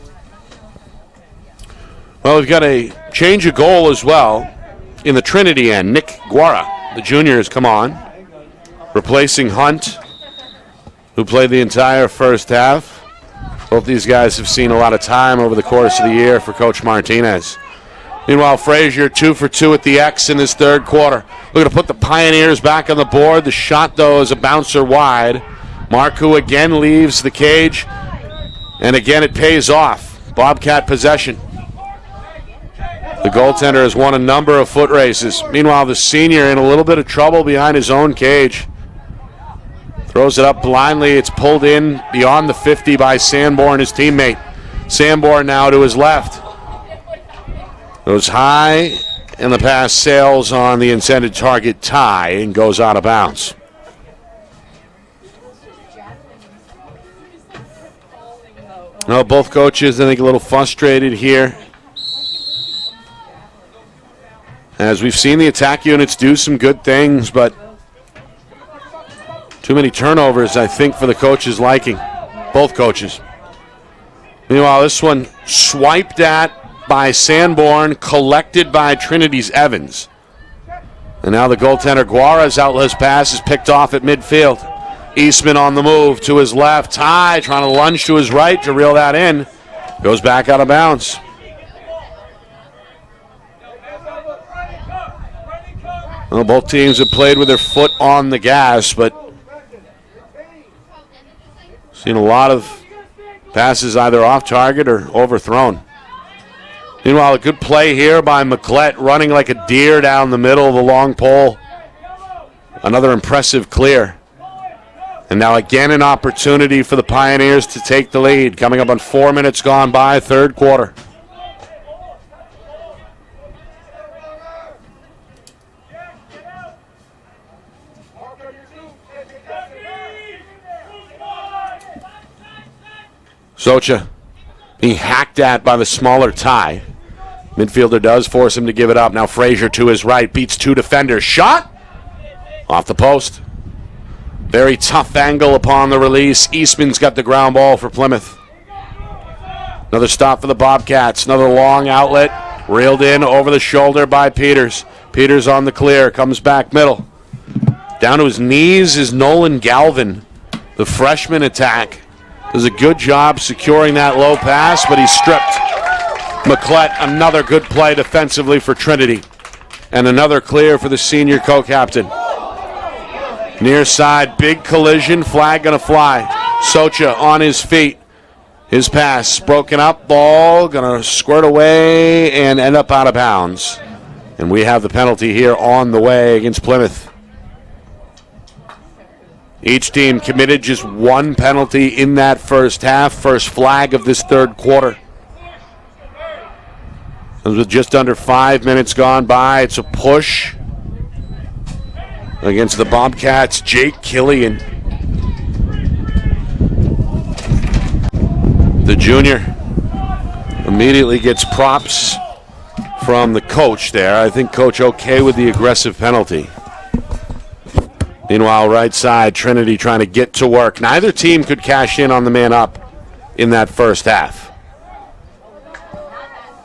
Well, we've got a change of goal as well in the Trinity end. Nick Guerra, the junior, has come on, replacing Hunt, who played the entire first half. Both these guys have seen a lot of time over the course of the year for Coach Martinez. Meanwhile, Frazier 2 for 2 at the X in his third quarter. We're going to put the Pioneers back on the board. The shot, though, is a bouncer wide. Marku again leaves the cage, and again it pays off. Bobcat possession. The goaltender has won a number of foot races. Meanwhile, the senior in a little bit of trouble behind his own cage. Throws it up blindly. It's pulled in beyond the 50 by Sanborn, his teammate. Sanborn now to his left. Goes high, and the pass sails on the intended target, Ty, and goes out of bounds. Well, both coaches, I think, a little frustrated here. As we've seen the attack units do some good things, but too many turnovers, I think, for the coaches' liking. Both coaches. Meanwhile, this one swiped at by Sanborn, collected by Trinity's Evans. And now the goaltender Guara's outless pass is picked off at midfield. Eastman on the move to his left. Ty trying to lunge to his right to reel that in. Goes back out of bounds. Well, both teams have played with their foot on the gas, but seen a lot of passes either off target or overthrown. Meanwhile, a good play here by McClett, running like a deer down the middle of the long pole. Another impressive clear. And now again an opportunity for the Pioneers to take the lead. Coming up on 4 minutes gone by, third quarter. Socha being hacked at by the smaller Ty. Midfielder does force him to give it up. Now Frazier to his right, beats two defenders. Shot! Off the post. Very tough angle upon the release. Eastman's got the ground ball for Plymouth. Another stop for the Bobcats. Another long outlet. Reeled in over the shoulder by Peters. Peters on the clear. Comes back middle. Down to his knees is Nolan Galvin. The freshman attack does a good job securing that low pass, but he's stripped. McClett, another good play defensively for Trinity. And another clear for the senior co-captain. Near side, big collision, flag gonna fly. Socha on his feet. His pass broken up, ball gonna squirt away and end up out of bounds. And we have the penalty here on the way against Plymouth. Each team committed just one penalty in that first half, first flag of this third quarter. With just under 5 minutes gone by, it's a push against the Bobcats. Jake Killian, the junior, immediately gets props from the coach there. I think coach okay with the aggressive penalty. Meanwhile, right side, Trinity trying to get to work. Neither team could cash in on the man up in that first half.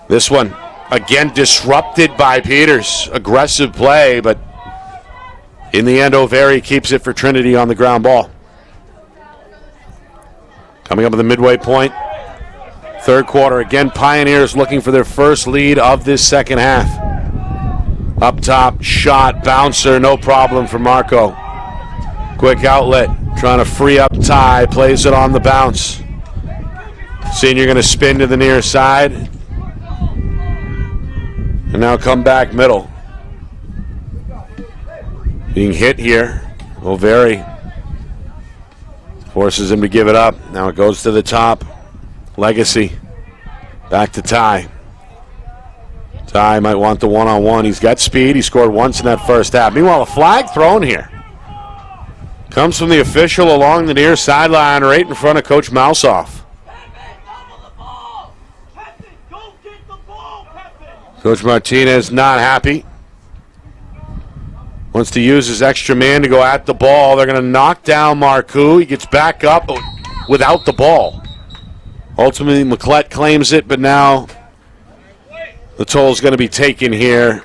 This one, again, disrupted by Peters. Aggressive play, but in the end, O'Veary keeps it for Trinity on the ground ball. Coming up at the midway point, third quarter. Again, Pioneers looking for their first lead of this second half. Up top, shot, bouncer, no problem for Marco. Quick outlet, trying to free up Ty, plays it on the bounce. Senior going to spin to the near side. And now come back middle. Being hit here, O'Veary forces him to give it up. Now it goes to the top. Legacy. Back to Ty. Ty might want the one-on-one. He's got speed. He scored once in that first half. Meanwhile, a flag thrown here. Comes from the official along the near sideline right in front of Coach Mouseoff. Coach Martinez not happy. Wants to use his extra man to go at the ball. They're going to knock down Marcoux. He gets back up without the ball. Ultimately, McClett claims it, but now the toll is going to be taken here.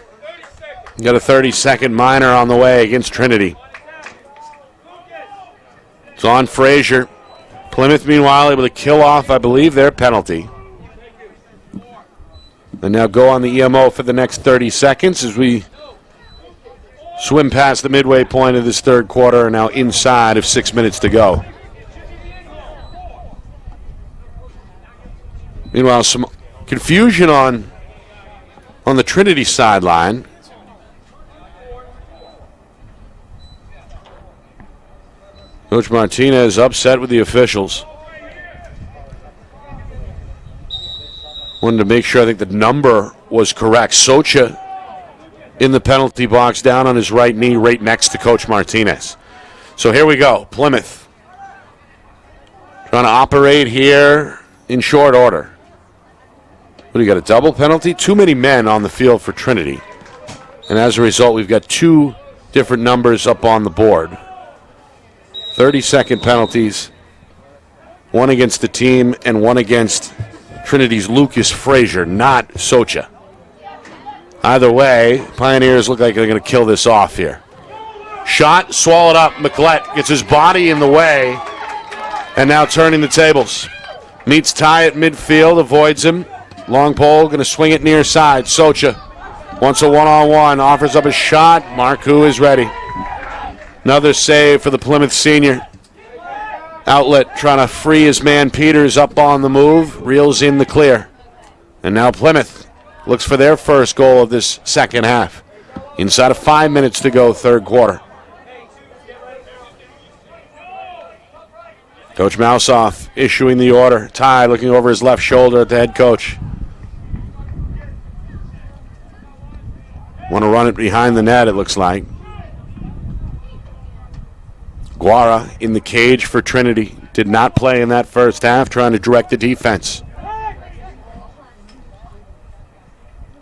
You got a 30-second minor on the way against Trinity. It's on Frazier. Plymouth, meanwhile, able to kill off, I believe, their penalty. And now go on the EMO for the next 30 seconds as we swim past the midway point of this third quarter, now inside of 6 minutes to go. Meanwhile, some confusion on the Trinity sideline. Coach Martinez upset with the officials. Wanted to make sure, I think the number was correct. Socha in the penalty box, down on his right knee, right next to Coach Martinez. So here we go. Plymouth trying to operate here in short order. What do you got, a double penalty? Too many men on the field for Trinity. And as a result, we've got two different numbers up on the board. 30-second penalties. One against the team and one against Trinity's Lucas Frazier, not Socha. Either way, Pioneers look like they're going to kill this off here. Shot, swallowed up. McClett gets his body in the way and now turning the tables. Meets Ty at midfield, avoids him. Long pole, going to swing it near side. Socha wants a one-on-one, offers up a shot. Marcoux is ready. Another save for the Plymouth senior. Outlet trying to free his man Peters up on the move. Reels in the clear. And now Plymouth looks for their first goal of this second half. Inside of 5 minutes to go, third quarter. Coach Mouseoff issuing the order. Ty looking over his left shoulder at the head coach. Want to run it behind the net, it looks like. Guara in the cage for Trinity. Did not play in that first half, trying to direct the defense.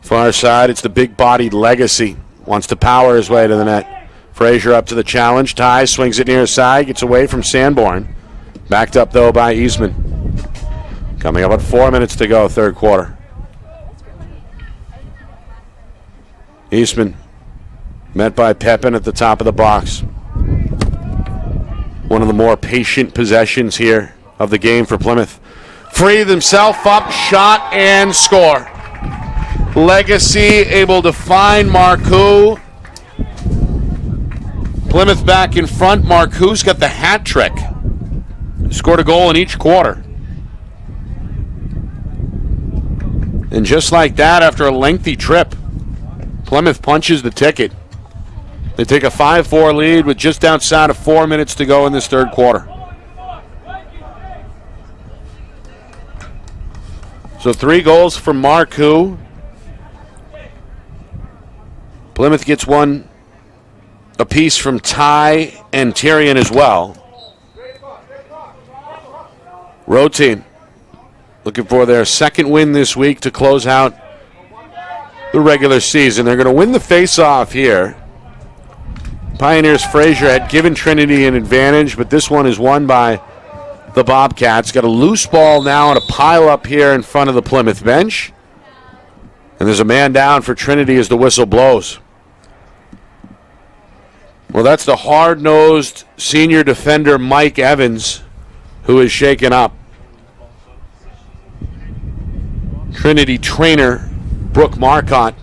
Far side, it's the big-bodied Legacy. Wants to power his way to the net. Frazier up to the challenge. Ty swings it near side, gets away from Sanborn. Backed up, though, by Eastman. Coming up at 4 minutes to go, third quarter. Eastman met by Pepin at the top of the box. One of the more patient possessions here of the game for Plymouth. Free themselves up, shot, and score. Legacy able to find Marcoux. Plymouth back in front. Marcoux's got the hat trick. Scored a goal in each quarter. And just like that, after a lengthy trip, Plymouth punches the ticket. They take a 5-4 lead with just outside of 4 minutes to go in this third quarter. So 3 goals from Marcoux. Plymouth gets one apiece from Ty and Tyrion as well. Road team looking for their second win this week to close out the regular season. They're going to win the face-off here. Pioneers Frazier had given Trinity an advantage, but this one is won by the Bobcats. Got a loose ball now and a pile up here in front of the Plymouth bench. And there's a man down for Trinity as the whistle blows. Well, that's the hard-nosed senior defender Mike Evans who is shaken up. Trinity trainer Brooke Marcotte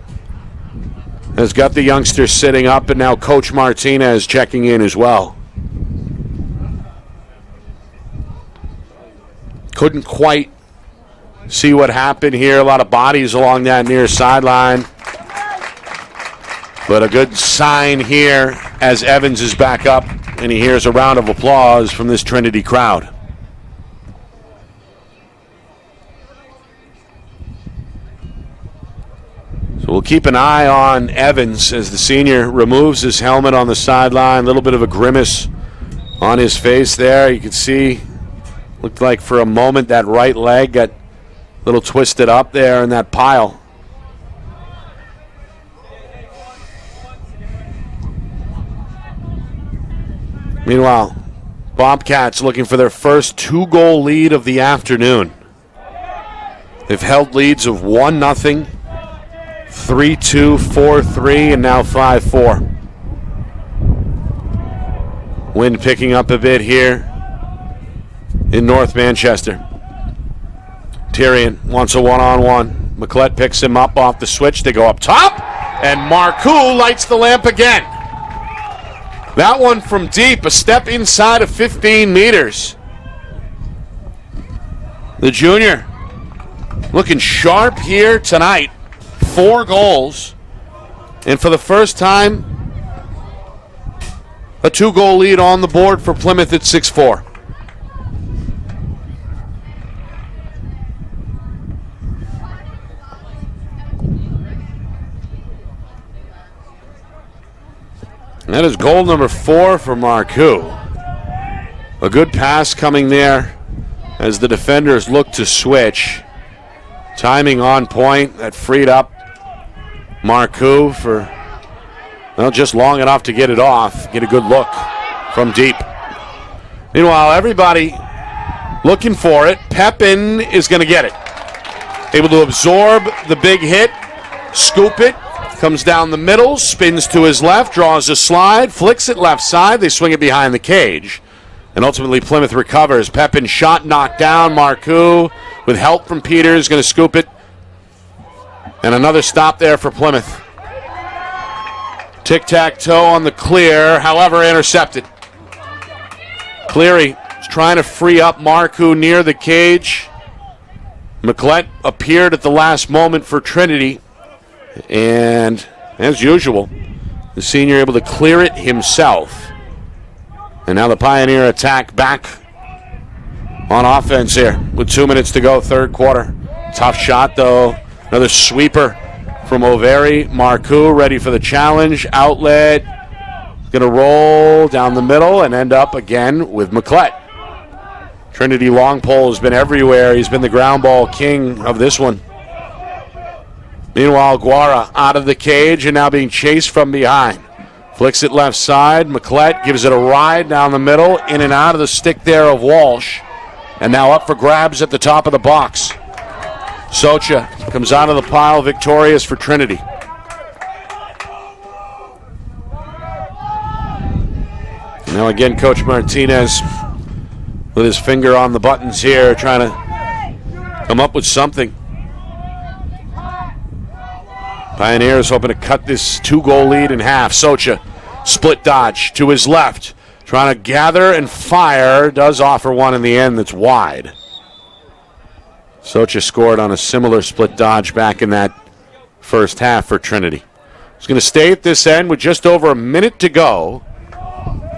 has got the youngsters sitting up, and now Coach Martinez checking in as well. Couldn't quite see what happened here. A lot of bodies along that near sideline. But a good sign here as Evans is back up, and he hears a round of applause from this Trinity crowd. So we'll keep an eye on Evans as the senior removes his helmet on the sideline. A little bit of a grimace on his face there. You can see, looked like for a moment that right leg got a little twisted up there in that pile. Meanwhile, Bobcats looking for their first 2-goal lead of the afternoon. They've held leads of 1-0, 3-2, 4-3, and now 5-4. Wind picking up a bit here in North Manchester. Tyrion wants a one-on-one. McClett picks him up off the switch. They go up top, and Marcoux lights the lamp again. That one from deep, a step inside of 15 meters. The junior looking sharp here tonight. 4 goals, and for the first time, a 2-goal lead on the board for Plymouth at 6-4. That is goal number 4 for Marcoux. A good pass coming there as the defenders look to switch. Timing on point. That freed up Marcoux for, well, just long enough to get it off, get a good look from deep. Meanwhile, everybody looking for it. Pepin is going to get it. Able to absorb the big hit, scoop it, comes down the middle, spins to his left, draws a slide, flicks it left side. They swing it behind the cage. And ultimately Plymouth recovers. Pepin shot knocked down. Marcoux with help from Peters going to scoop it. And another stop there for Plymouth. Tic-tac-toe on the clear, however intercepted. Cleary is trying to free up Marcoux near the cage. McClett appeared at the last moment for Trinity. And as usual, the senior able to clear it himself. And now the Pioneer attack back on offense here with 2 minutes to go, third quarter. Tough shot, though. Another sweeper from O'Veary. Marcoux ready for the challenge. Outlet. Going to roll down the middle and end up again with McClett. Trinity long pole has been everywhere. He's been the ground ball king of this one. Meanwhile, Guara out of the cage and now being chased from behind. Flicks it left side. McClett gives it a ride down the middle. In and out of the stick there of Walsh. And now up for grabs at the top of the box. Socha comes out of the pile victorious for Trinity. Now again, Coach Martinez with his finger on the buttons here, trying to come up with something. Pioneers hoping to cut this 2-goal lead in half. Socha, split dodge to his left. Trying to gather and fire. Does offer one in the end that's wide. Socha scored on a similar split dodge back in that first half for Trinity. It's going to stay at this end with just over a minute to go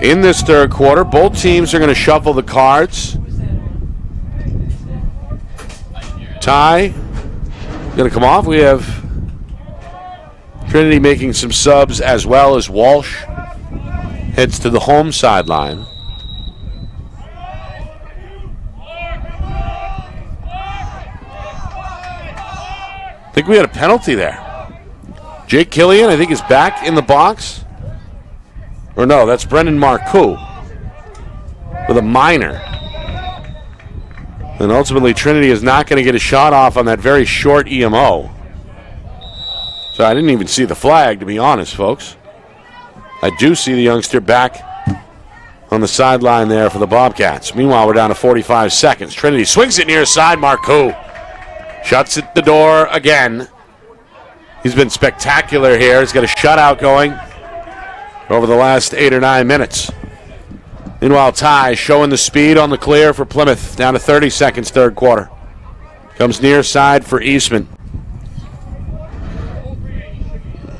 in this third quarter. Both teams are going to shuffle the cards. Tie going to come off. We have Trinity making some subs as well as Walsh heads to the home sideline. I think we had a penalty there. Jake Killian, I think, is back in the box. Or no, that's Brendan Marcoux with a minor. And ultimately, Trinity is not going to get a shot off on that very short EMO. So I didn't even see the flag, to be honest, folks. I do see the youngster back on the sideline there for the Bobcats. Meanwhile, we're down to 45 seconds. Trinity swings it near side. Marcoux shuts it the door again. He's been spectacular here. He's got a shutout going over the last 8 or 9 minutes. Meanwhile, Ty showing the speed on the clear for Plymouth. Down to 30 seconds, third quarter. Comes near side for Eastman.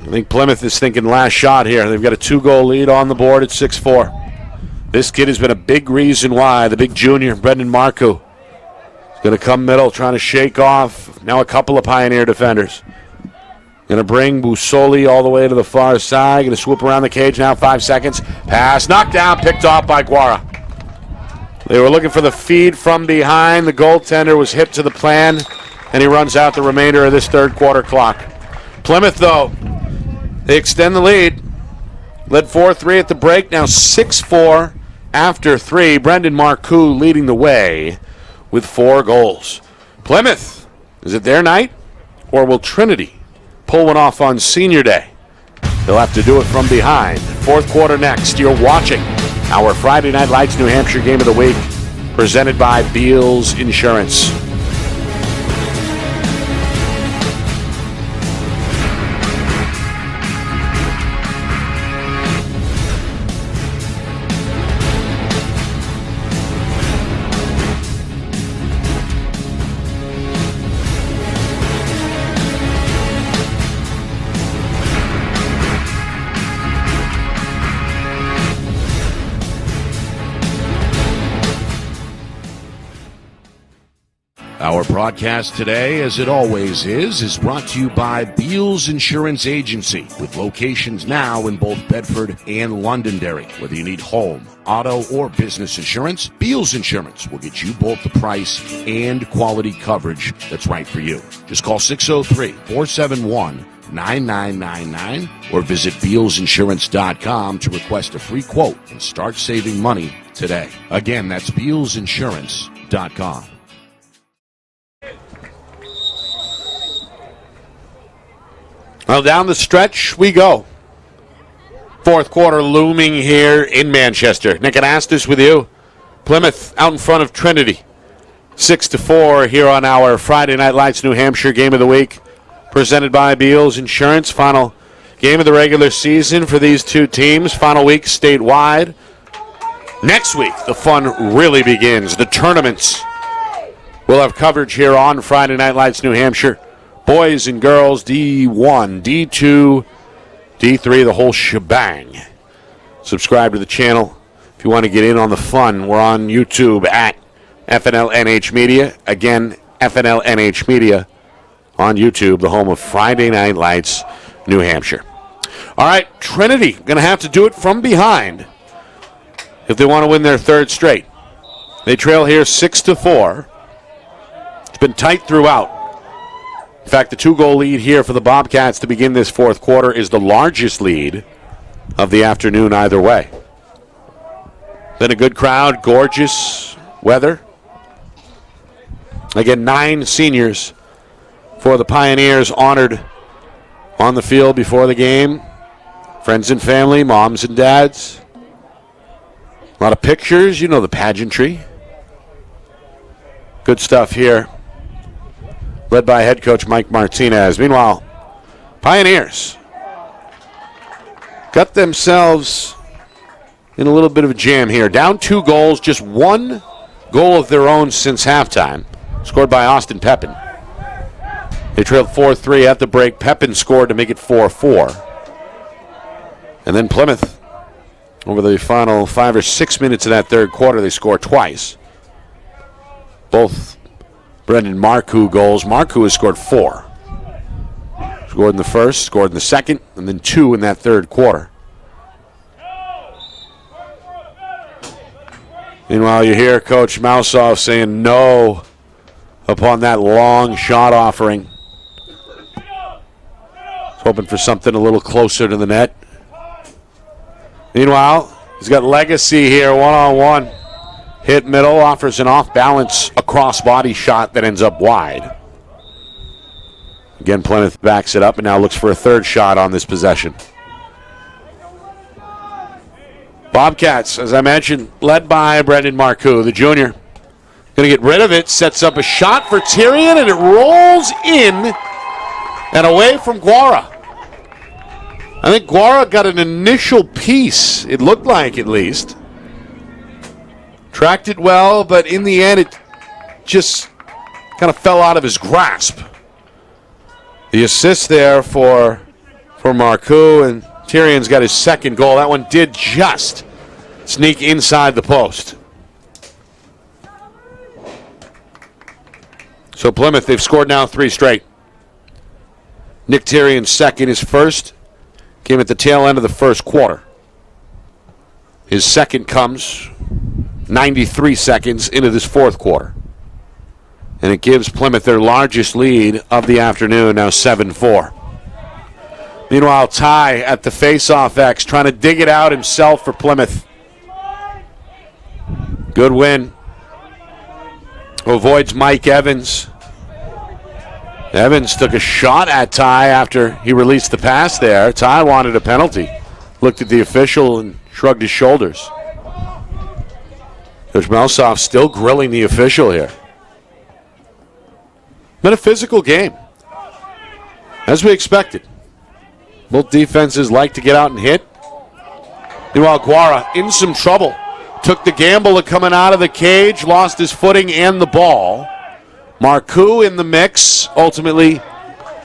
I think Plymouth is thinking last shot here. They've got a 2-goal lead on the board at 6-4. This kid has been a big reason why. The big junior, Brendan Marcoux, is going to come middle, trying to shake off now a couple of Pioneer defenders. Going to bring Busoli all the way to the far side. Going to swoop around the cage now, 5 seconds. Pass, knocked down, picked off by Guara. They were looking for the feed from behind. The goaltender was hip to the plan, and he runs out the remainder of this third quarter clock. Plymouth, though, they extend the lead. Led 4-3 at the break, now 6-4 after 3. Brendan Marcoux leading the way with 4 goals. Plymouth, is it their night, or will Trinity pull one off on senior day? They'll have to do it from behind. Fourth quarter next. You're watching our Friday Night Lights New Hampshire Game of the Week, presented by Beals Insurance. Our broadcast today, as it always is brought to you by Beals Insurance Agency, with locations now in both Bedford and Londonderry. Whether you need home, auto, or business insurance, Beals Insurance will get you both the price and quality coverage that's right for you. Just call 603-471-9999 or visit BealsInsurance.com to request a free quote and start saving money today. Again, that's BealsInsurance.com. Well, down the stretch we go. Fourth quarter looming here in Manchester. Nick Anastas with you. Plymouth out in front of Trinity. 6-4 here on our Friday Night Lights New Hampshire Game of the Week, presented by Beals Insurance. Final game of the regular season for these two teams. Final week statewide. Next week, the fun really begins. The tournaments. We'll have coverage here on Friday Night Lights New Hampshire. Boys and girls, D1, D2, D3, the whole shebang. Subscribe to the channel if you want to get in on the fun. We're on YouTube at FNLNH Media. Again, FNLNH Media on YouTube, the home of Friday Night Lights, New Hampshire. All right, Trinity going to have to do it from behind if they want to win their third straight. They trail here 6-4. It's been tight throughout. In fact, the 2-goal lead here for the Bobcats to begin this fourth quarter is the largest lead of the afternoon either way. Then a good crowd, gorgeous weather. Again, 9 seniors for the Pioneers honored on the field before the game. Friends and family, moms and dads. A lot of pictures, you know the pageantry. Good stuff here, led by head coach Mike Martinez. Meanwhile, Pioneers got themselves in a little bit of a jam here. Down 2 goals, just 1 goal of their own since halftime, scored by Austin Pepin. They trailed 4-3 at the break. Pepin scored to make it 4-4. And then Plymouth, over the final 5 or 6 minutes of that third quarter, they scored twice. Both Brendan Marcoux goals. Marcoux has scored 4. Scored in the first, scored in the second, and then 2 in that third quarter. Meanwhile, you hear Coach Mousoff saying no upon that long shot offering. Hoping for something a little closer to the net. Meanwhile, he's got Legacy here, one-on-one. Hit middle, offers an off-balance, a cross-body shot that ends up wide. Again, Plymouth backs it up and now looks for a third shot on this possession. Bobcats, as I mentioned, led by Brendan Marcoux, the junior. Going to get rid of it, sets up a shot for Tyrion, and it rolls in and away from Guara. I think Guara got an initial piece, it looked like at least. Tracked it well, but in the end it just kind of fell out of his grasp. The assist there for Marcoux, and Tyrion's got his second goal. That one did just sneak inside the post. So Plymouth, they've scored now 3 straight. Nick Tyrion's second. His first came at the tail end of the first quarter. His second comes 93 seconds into this fourth quarter. And it gives Plymouth their largest lead of the afternoon, now 7-4. Meanwhile, Ty at the face-off X, trying to dig it out himself for Plymouth. Good win. Avoids Mike Evans. Evans took a shot at Ty after he released the pass there. Ty wanted a penalty. Looked at the official and shrugged his shoulders. Coach Melsoff still grilling the official here. Been a physical game, as we expected. Both defenses like to get out and hit. Meanwhile, Guara in some trouble. Took the gamble of coming out of the cage, lost his footing and the ball. Marcoux in the mix, ultimately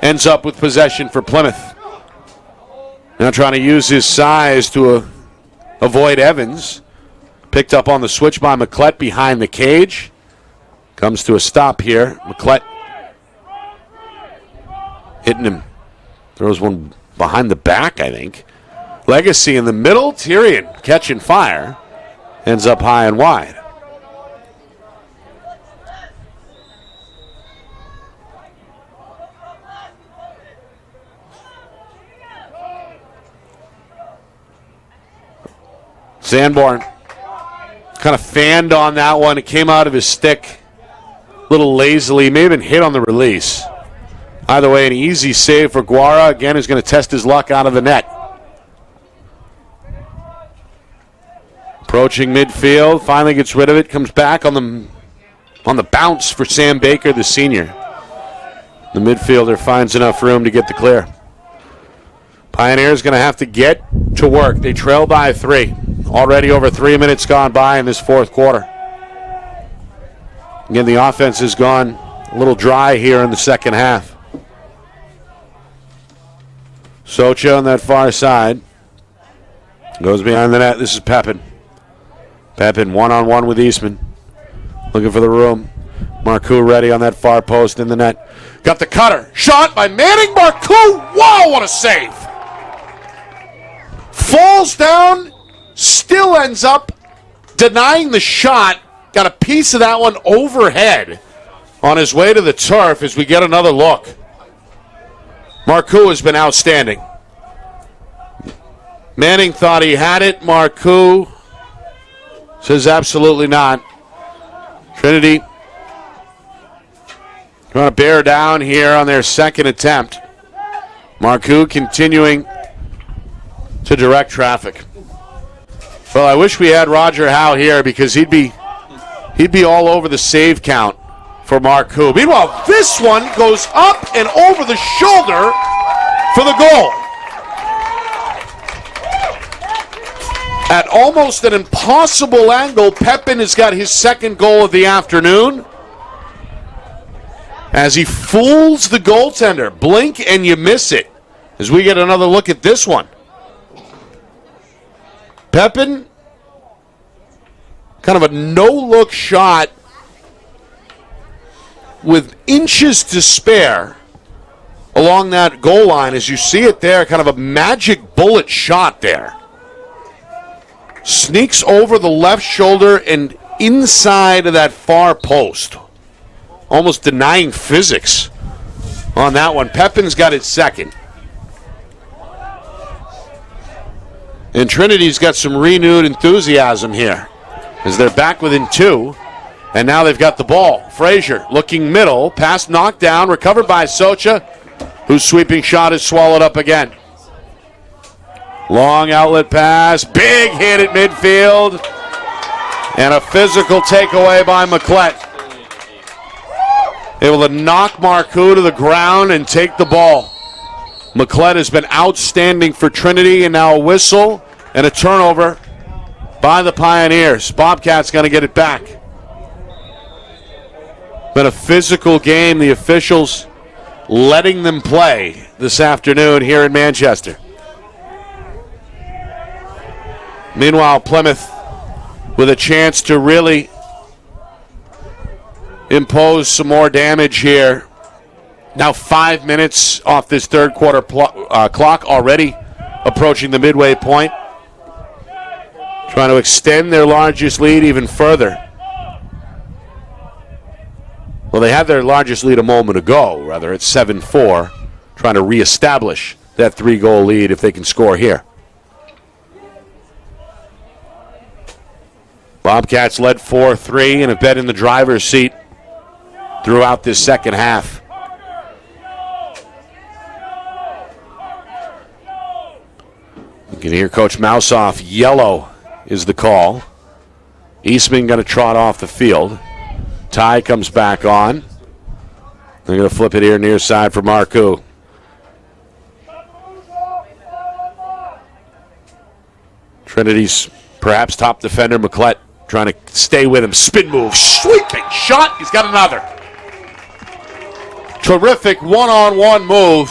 ends up with possession for Plymouth. Now trying to use his size to avoid Evans. Picked up on the switch by McClett behind the cage. Comes to a stop here. McClett hitting him. Throws one behind the back, I think. Legacy in the middle. Tyrion catching fire. Ends up high and wide. Sanborn kind of fanned on that one. It came out of his stick a little lazily. May have been hit on the release. Either way, an easy save for Guara. Again, who's going to test his luck out of the net. Approaching midfield, finally gets rid of it, comes back on the bounce for Sam Baker, the senior. The midfielder finds enough room to get the clear. Pioneers going to have to get to work. They trail by 3. Already over 3 minutes gone by in this fourth quarter. Again, the offense has gone a little dry here in the second half. Socha on that far side. Goes behind the net. This is Pepin. Pepin one-on-one with Eastman. Looking for the room. Marcoux ready on that far post in the net. Got the cutter. Shot by Manning. Marcoux. Wow, what a save. Falls down. Still ends up denying the shot. Got a piece of that one overhead on his way to the turf as we get another look. Marcoux has been outstanding. Manning thought he had it. Marcoux says absolutely not. Trinity trying to bear down here on their second attempt. Marcoux continuing to direct traffic. Well, I wish we had Roger Howe here because he'd be all over the save count for Marcoux. Meanwhile, this one goes up and over the shoulder for the goal. At almost an impossible angle, Pepin has got his second goal of the afternoon as he fools the goaltender. Blink and you miss it as we get another look at this one. Pepin, kind of a no-look shot with inches to spare along that goal line. As you see it there, kind of a magic bullet shot there. Sneaks over the left shoulder and inside of that far post. Almost denying physics on that one. Pepin's got his second. And Trinity's got some renewed enthusiasm here as they're back within 2. And now they've got the ball. Frazier looking middle. Pass knocked down. Recovered by Socha. whose sweeping shot is swallowed up again. Long outlet pass, big hit at midfield, and a physical takeaway by McClett. Able to knock Marcoux to the ground and take the ball. McClett has been outstanding for Trinity, and now a whistle and a turnover by the Pioneers. Bobcats going to get it back. Been a physical game. The officials letting them play this afternoon here in Manchester. Meanwhile, Plymouth with a chance to really impose some more damage here. Now 5 minutes off this third quarter clock, already approaching the midway point. Trying to extend their largest lead even further. Well, they had their largest lead a moment ago, rather. It's 7-4, trying to reestablish that 3-goal lead if they can score here. Bobcats led 4-3 and have been in the driver's seat throughout this second half. You can hear Coach Mousoff. Yellow is the call. Eastman going to trot off the field. Ty comes back on. They're going to flip it here near side for Marcoux. Trinity's perhaps top defender, McClett, trying to stay with him. Spin move, sweeping shot. He's got another. Terrific one-on-one move.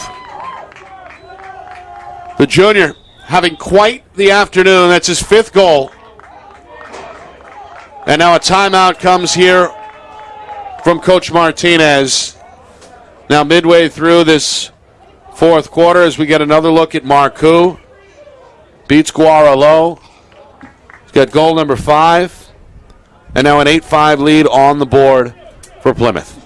The junior having quite the afternoon. That's his 5th goal. And now a timeout comes here from Coach Martinez. Now midway through this fourth quarter as we get another look at Marcoux. Beats Guara low. He's got goal number 5. And now an 8-5 lead on the board for Plymouth.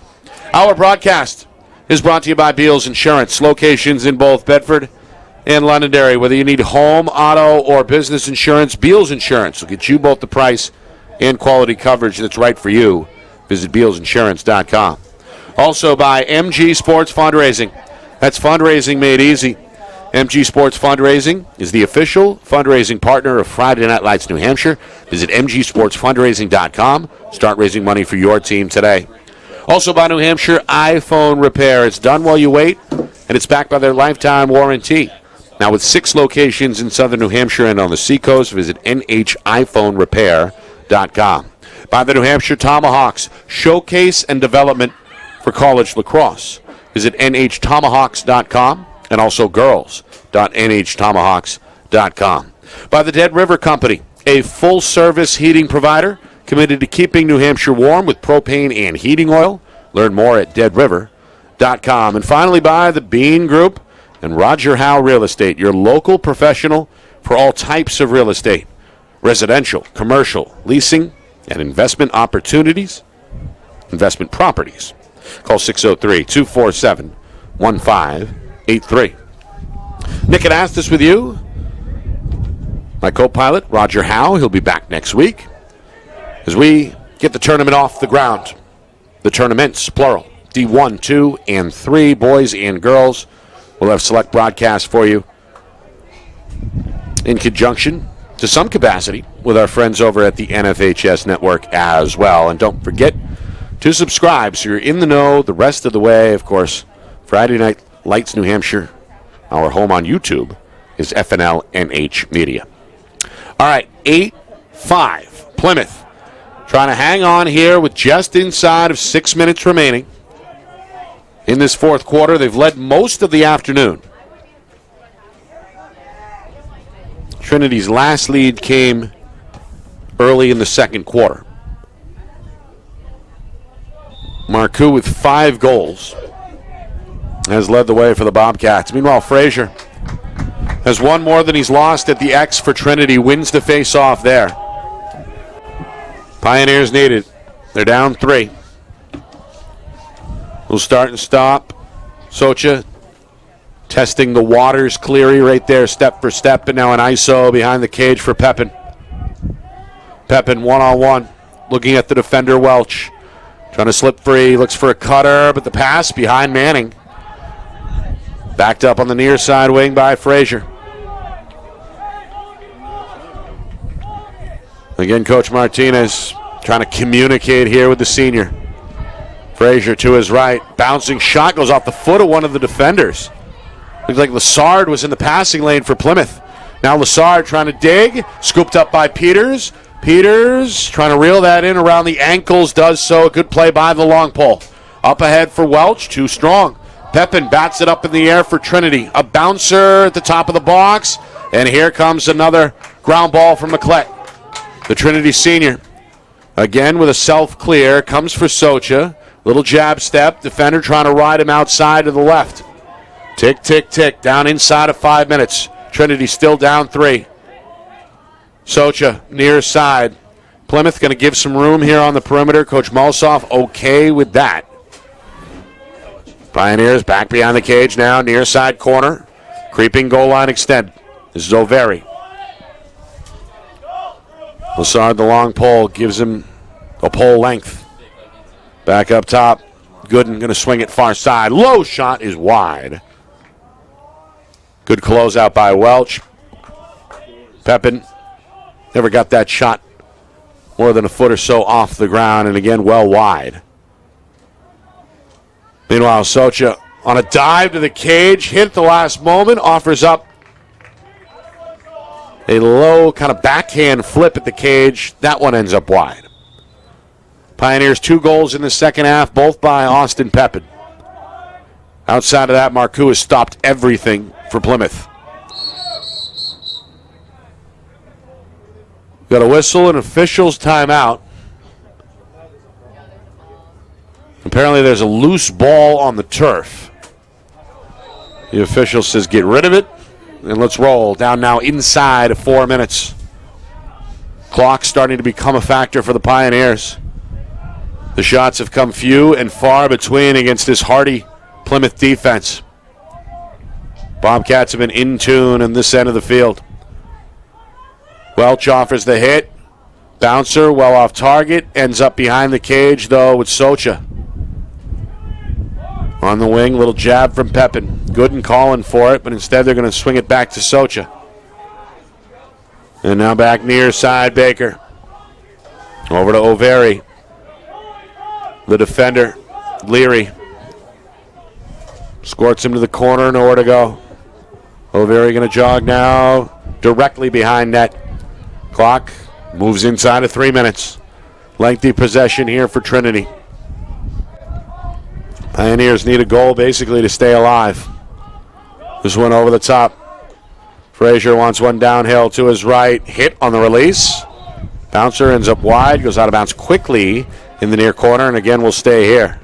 Our broadcast is brought to you by Beals Insurance. Locations in both Bedford and Londonderry. Whether you need home, auto, or business insurance, Beals Insurance will get you both the price and quality coverage that's right for you. Visit BealsInsurance.com. Also by MG Sports Fundraising. That's fundraising made easy. MG Sports Fundraising is the official fundraising partner of Friday Night Lights New Hampshire. Visit MGSportsFundraising.com. Start raising money for your team today. Also by New Hampshire iPhone Repair. It's done while you wait, and it's backed by their lifetime warranty. Now with 6 locations in southern New Hampshire and on the seacoast, visit NHiPhoneRepair.com. By the New Hampshire Tomahawks, showcase and development for college lacrosse. Visit NHTomahawks.com and also girls.NHTomahawks.com. By the Dead River Company, a full-service heating provider committed to keeping New Hampshire warm with propane and heating oil. Learn more at deadriver.com. And finally, by the Bean Group and Roger Howe Real Estate, your local professional for all types of real estate, residential, commercial, leasing, and investment opportunities, investment properties. Call 603-247-1583. Nick Anastas with you. My co-pilot, Roger Howe. He'll be back next week as we get the tournament off the ground. The tournaments, plural, D1, 2, and 3, boys and girls. We'll have select broadcasts for you in conjunction, to some capacity, with our friends over at the NFHS Network as well. And don't forget to subscribe so you're in the know the rest of the way. Of course, Friday Night Lights New Hampshire, our home on YouTube, is FNLNH Media. All right, 8-5. Plymouth trying to hang on here with just inside of 6 minutes remaining. In this fourth quarter, they've led most of the afternoon. Trinity's last lead came early in the second quarter. Marcoux with 5 goals has led the way for the Bobcats. Meanwhile, Frazier has won more than he's lost at the X for Trinity. Wins the face-off there. Pioneers need it. They're down 3. We'll start and stop. Socha testing the waters. Cleary right there, step for step, and now an ISO behind the cage for Pepin. Pepin one-on-one, looking at the defender Welch. Trying to slip free, looks for a cutter, but the pass behind Manning. Backed up on the near side wing by Frazier. Again, Coach Martinez trying to communicate here with the senior. Frazier to his right. Bouncing shot goes off the foot of one of the defenders. Looks like Lassard was in the passing lane for Plymouth. Now Lassard trying to dig. Scooped up by Peters. Peters trying to reel that in around the ankles. Does so. A good play by the long pole. Up ahead for Welch. Too strong. Pepin bats it up in the air for Trinity. A bouncer at the top of the box. And here comes another ground ball from McClett. The Trinity senior. Again with a self-clear. Comes for Socha. Little jab step. Defender trying to ride him outside to the left. Tick, tick, tick. Down inside of 5 minutes. Trinity still down 3. Socha near side. Plymouth going to give some room here on the perimeter. Coach Malsoff okay with that. Pioneers back behind the cage now. Near side corner. Creeping goal line extend. This is O'Very. Lassard, the long pole, gives him a pole length. Back up top. Gooden going to swing it far side. Low shot is wide. Good closeout by Welch. Pepin never got that shot more than a foot or so off the ground, and again, well wide. Meanwhile, Socha on a dive to the cage, hit at the last moment, offers up a low kind of backhand flip at the cage. That one ends up wide. Pioneers 2 goals in the second half, both by Austin Pepin. Outside of that, Marcoux has stopped everything for Plymouth. Got a whistle and officials timeout. Apparently there's a loose ball on the turf. The official says get rid of it and let's roll. Down now inside of 4 minutes. Clock starting to become a factor for the Pioneers. The shots have come few and far between against this hardy Plymouth defense. Bobcats have been in tune in this end of the field. Welch offers the hit. Bouncer well off target. Ends up behind the cage though with Socha. On the wing, little jab from Pepin. Gooden calling for it, but instead they're going to swing it back to Socha. And now back near side Baker. Over to O'Very. The defender, Leary. Squirts him to the corner, nowhere to go. O'Very going to jog now directly behind net. Clock moves inside of 3 minutes. Lengthy possession here for Trinity. Pioneers need a goal basically to stay alive. This one over the top. Frazier wants one downhill to his right. Hit on the release. Bouncer ends up wide. Goes out of bounds quickly in the near corner, and again will stay here.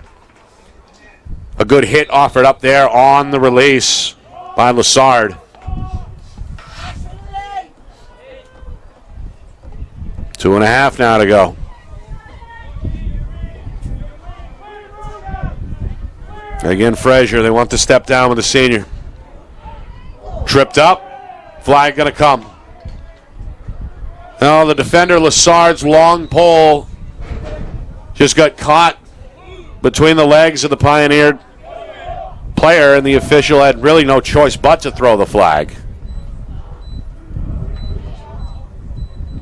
A good hit offered up there on the release by Lassard. 2.5 now to go. Again, Frazier, they want to step down with the senior. Tripped up. Flag going to come. Now the defender, Lassard's long pole, just got caught between the legs of the Pioneer player, and the official had really no choice but to throw the flag.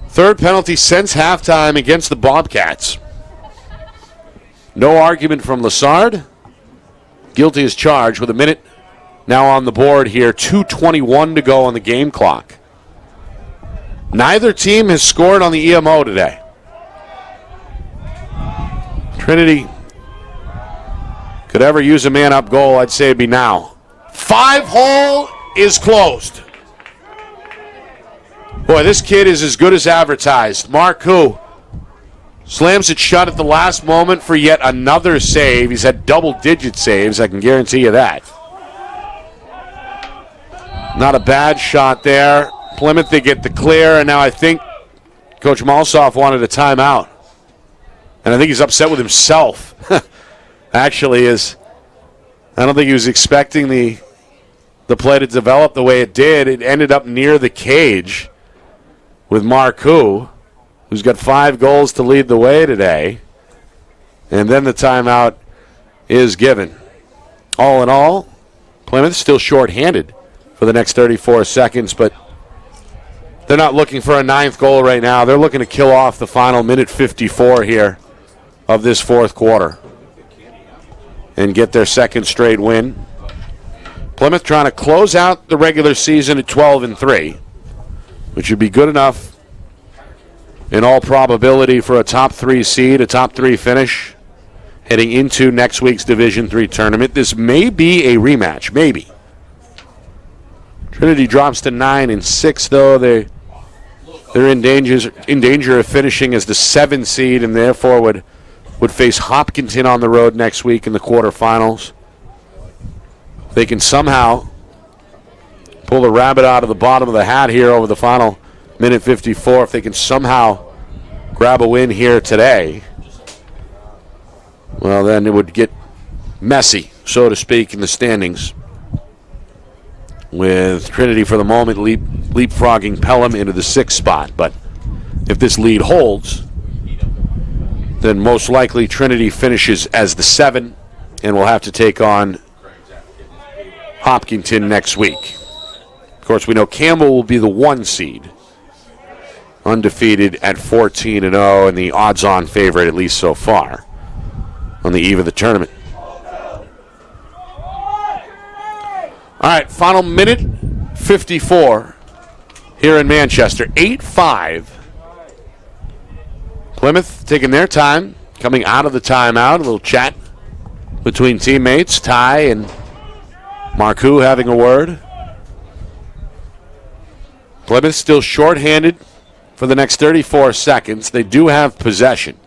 Third penalty since halftime against the Bobcats. No argument from Lassard. Guilty as charged with a minute now on the board here. 2:21 to go on the game clock. Neither team has scored on the EMO today. Trinity could ever use a man-up goal, I'd say it'd be now. 5-hole is closed. Boy, this kid is as good as advertised. Marcoux slams it shut at the last moment for yet another save. He's had double-digit saves, I can guarantee you that. Not a bad shot there. Plymouth, they get the clear, and now I think Coach Malsoff wanted a timeout. And I think he's upset with himself. Actually, I don't think he was expecting the play to develop the way it did. It ended up near the cage with Marcoux, who's got 5 goals to lead the way today. And then the timeout is given. All in all, Plymouth still short-handed for the next 34 seconds, but they're not looking for a ninth goal right now. They're looking to kill off the final minute 54 here of this fourth quarter and get their second straight win. Plymouth trying to close out the regular season at 12-3, which would be good enough in all probability for a top 3 seed, a top 3 finish heading into next week's Division III tournament. This may be a rematch, maybe. Trinity drops to 9-6, though. They're in danger of finishing as the 7 seed, and therefore would face Hopkinton on the road next week in the quarterfinals. They can somehow pull the rabbit out of the bottom of the hat here over the final minute 54. If they can somehow grab a win here today, well, then it would get messy, so to speak, in the standings, with Trinity for the moment leapfrogging Pelham into the 6th spot. But if this lead holds, then most likely Trinity finishes as the 7 and will have to take on Hopkinton next week. Of course, we know Campbell will be the 1 seed, undefeated at 14-0, and the odds-on favorite, at least so far, on the eve of the tournament. All right, final minute 54 here in Manchester. 8-5. Plymouth taking their time, coming out of the timeout. A little chat between teammates. Ty and Marcoux having a word. Plymouth still shorthanded for the next 34 seconds. They do have possession.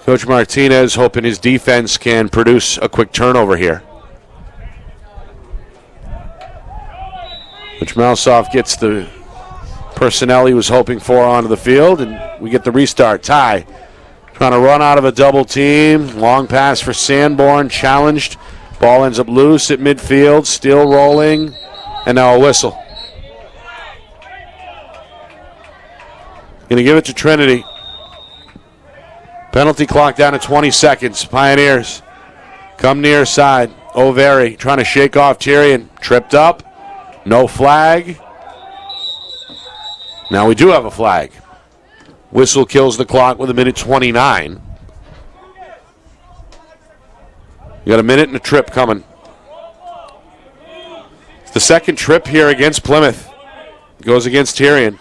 Coach Martinez hoping his defense can produce a quick turnover here. Which Malsoff gets the personnel he was hoping for onto the field, and we get the restart. Ty trying to run out of a double team. Long pass for Sanborn, challenged. Ball ends up loose at midfield, still rolling, and now a whistle. Going to give it to Trinity. Penalty clock down to 20 seconds. Pioneers come near side. O'Very trying to shake off Tyrion. Tripped up. No flag. Now we do have a flag. Whistle kills the clock with a minute 29. You got a minute and a trip coming. It's the second trip here against Plymouth. Goes against Tyrion.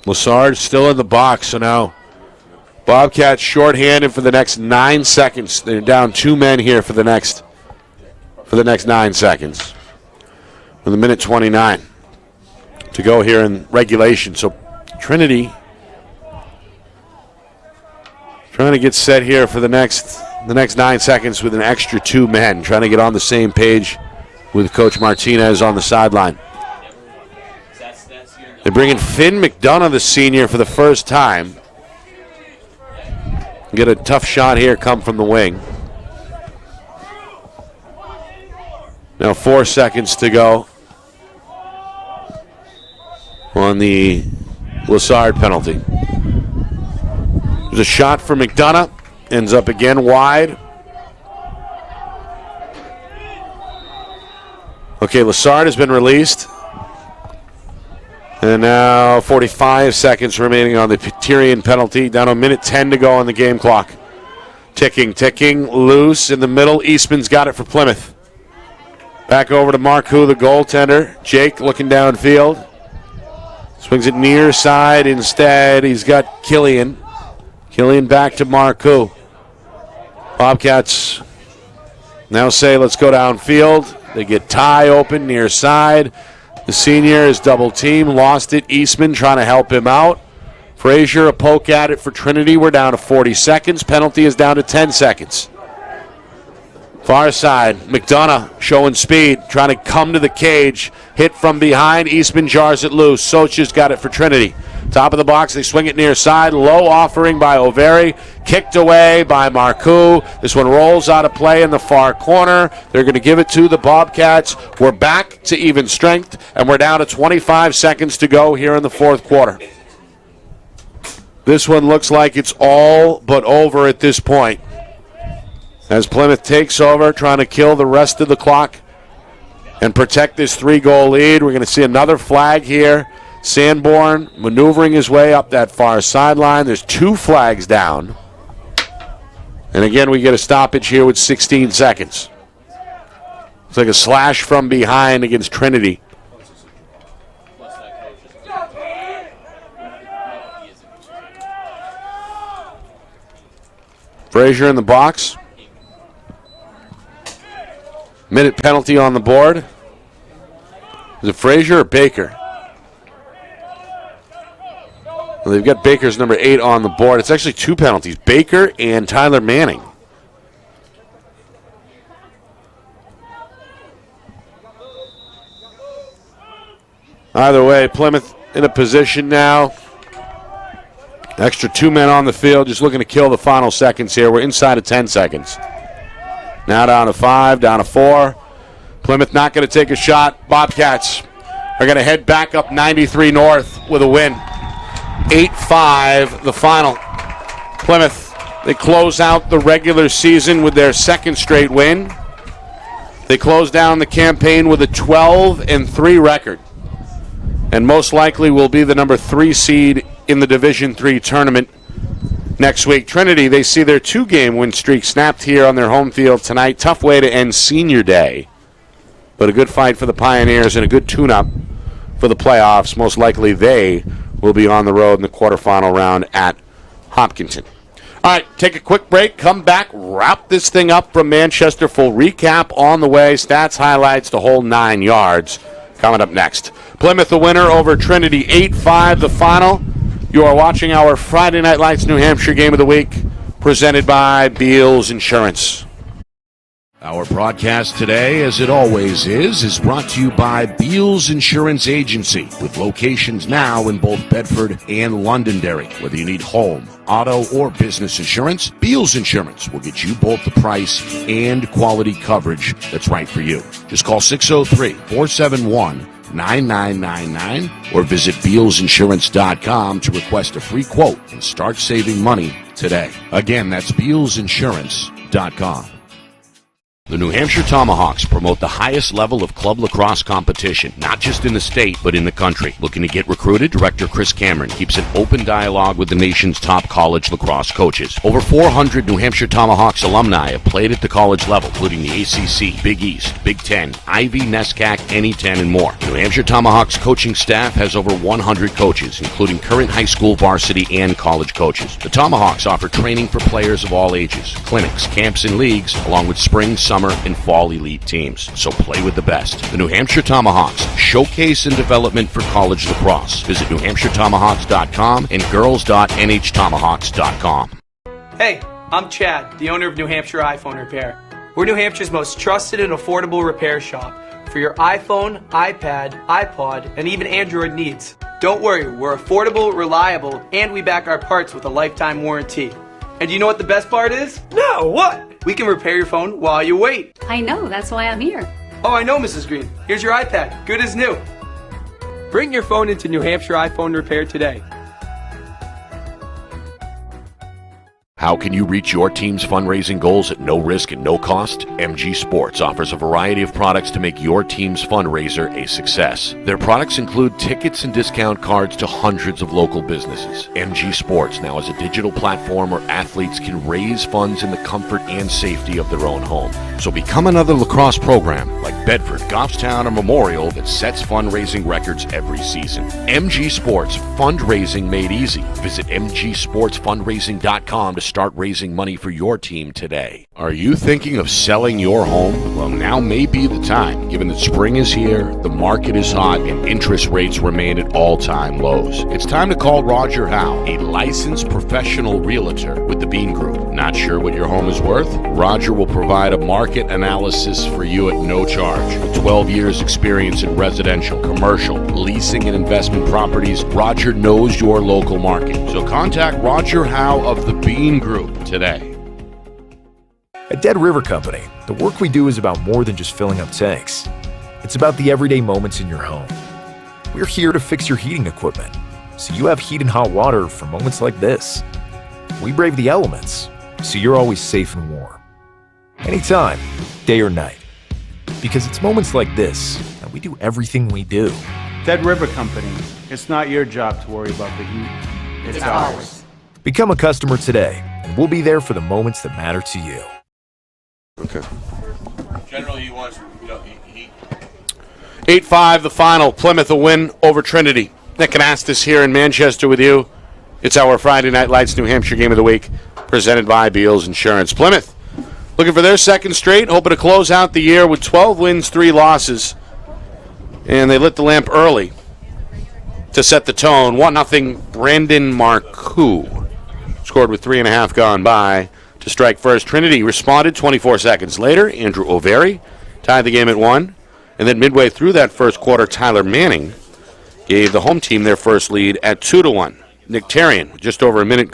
Lassard still in the box, so now Bobcats shorthanded for the next 9 seconds. They're down 2 men here for the next 9 seconds. With a minute 29 to go here in regulation. So Trinity trying to get set here for the next 9 seconds with an extra 2 men, trying to get on the same page with Coach Martinez on the sideline. They bring in Finn McDonough, the senior, for the first time. Get a tough shot here come from the wing. Now 4 seconds to go on the Lassard penalty. There's a shot for McDonough. Ends up again wide. Okay, Lassard has been released. And now 45 seconds remaining on the Tyrion penalty. Down to a minute 10 to go on the game clock. Ticking, loose in the middle. Eastman's got it for Plymouth. Back over to Marcoux, the goaltender. Jake looking downfield. Swings it near side instead. He's got Killian. Killian back to Marcoux. Bobcats now say, let's go downfield. They get Ty open near side. The senior is double team, lost it. Eastman trying to help him out. Frazier, a poke at it for Trinity. We're down to 40 seconds. Penalty is down to 10 seconds. Far side, McDonough showing speed, trying to come to the cage. Hit from behind. Eastman jars it loose. Socha's got it for Trinity. Top of the box, they swing it near side. Low offering by O'Very. Kicked away by Marcoux. This one rolls out of play in the far corner. They're going to give it to the Bobcats. We're back to even strength, and we're down to 25 seconds to go here in the fourth quarter. This one looks like it's all but over at this point. as Plymouth takes over, trying to kill the rest of the clock and protect this 3-goal lead. We're going to see another flag here. Sanborn maneuvering his way up that far sideline. There's 2 flags down. And again, we get a stoppage here with 16 seconds. It's like a slash from behind against Trinity. Frazier in the box. Minute penalty on the board. Is it Frazier or Baker? Well, they've got Baker's number 8 on the board. It's actually 2 penalties. Baker and Tyler Manning. Either way, Plymouth in a position now. Extra 2 men on the field, just looking to kill the final seconds here. We're inside of 10 seconds. Now down to 5, down to 4. Plymouth not going to take a shot. Bobcats are going to head back up 93 North with a win. 8-5, the final. Plymouth, they close out the regular season with their second straight win. They close down the campaign with a 12-3 record, and most likely will be the number 3 seed in the Division III tournament next week. Trinity, they see their 2-game win streak snapped here on their home field tonight. Tough way to end senior day, but a good fight for the Pioneers and a good tune-up for the playoffs. Most likely they will be on the road in the quarterfinal round at Hopkinton. All right, take a quick break, come back, wrap this thing up from Manchester. Full recap on the way, stats, highlights, the whole 9 yards coming up next. Plymouth the winner over Trinity, 8-5 the final. You are watching our Friday Night Lights New Hampshire Game of the Week, presented by Beals Insurance. Our broadcast today, as it always is brought to you by Beals Insurance Agency, with locations now in both Bedford and Londonderry. Whether you need home, auto, or business insurance, Beals Insurance will get you both the price and quality coverage that's right for you. Just call 603-471-9999 or visit BealsInsurance.com to request a free quote and start saving money today. Again, that's BealsInsurance.com. The New Hampshire Tomahawks promote the highest level of club lacrosse competition, not just in the state, but in the country. Looking to get recruited? Director Chris Cameron keeps an open dialogue with the nation's top college lacrosse coaches. Over 400 New Hampshire Tomahawks alumni have played at the college level, including the ACC, Big East, Big Ten, Ivy, NESCAC, NE10, and more. The New Hampshire Tomahawks coaching staff has over 100 coaches, including current high school varsity and college coaches. The Tomahawks offer training for players of all ages, clinics, camps, and leagues, along with spring, summer, and fall elite teams. So play with the best. The New Hampshire Tomahawks, showcase and development for college lacrosse. Visit NewHampshireTomahawks.com and girls.nhtomahawks.com. Hey, I'm Chad, the owner of New Hampshire iPhone Repair. We're New Hampshire's most trusted and affordable repair shop for your iPhone, iPad, iPod, and even Android needs. Don't worry, we're affordable, reliable, and we back our parts with a lifetime warranty. And you know what the best part is? No, what? We can repair your phone while you wait. I know, that's why I'm here. Oh, I know, Mrs. Green. Here's your iPad, good as new. Bring your phone into New Hampshire iPhone Repair today. How can you reach your team's fundraising goals at no risk and no cost? MG Sports offers a variety of products to make your team's fundraiser a success. Their products include tickets and discount cards to hundreds of local businesses. MG Sports now has a digital platform where athletes can raise funds in the comfort and safety of their own home. So become another lacrosse program like Bedford, Goffstown, or Memorial that sets fundraising records every season. MG Sports, fundraising made easy. Visit mgsportsfundraising.com to start raising money for your team today. Are you thinking of selling your home? Well, now may be the time, given that spring is here, the market is hot, and interest rates remain at all-time lows. It's time to call Roger Howe, a licensed professional realtor with the Bean Group. Not sure what your home is worth? Roger will provide a market analysis for you at no charge. With 12 years experience in residential, commercial, leasing, and investment properties, Roger knows your local market. So contact Roger Howe of the Bean Group today. At Dead River Company, the work we do is about more than just filling up tanks. It's about the everyday moments in your home. We're here to fix your heating equipment, so you have heat and hot water for moments like this. We brave the elements, so you're always safe and warm. Anytime, day or night. Because it's moments like this that we do everything we do. Dead River Company, it's not your job to worry about the heat. It's ours. Become a customer today, and we'll be there for the moments that matter to you. Okay. Generally, he wants, 8-5 the final. Plymouth a win over Trinity. Nick Anastas here in Manchester with you. It's our Friday Night Lights New Hampshire Game of the Week, presented by Beals Insurance. Plymouth looking for their second straight, hoping to close out the year with 12 wins, 3 losses. And they lit the lamp early to set the tone. 1-0 Brandon Marcoux scored with 3.5 gone by to strike first. Trinity responded 24 seconds later. Andrew O'Veary tied the game at 1. And then midway through that first quarter, Tyler Manning gave the home team their first lead at 2-1. Nick Tarian, just over a minute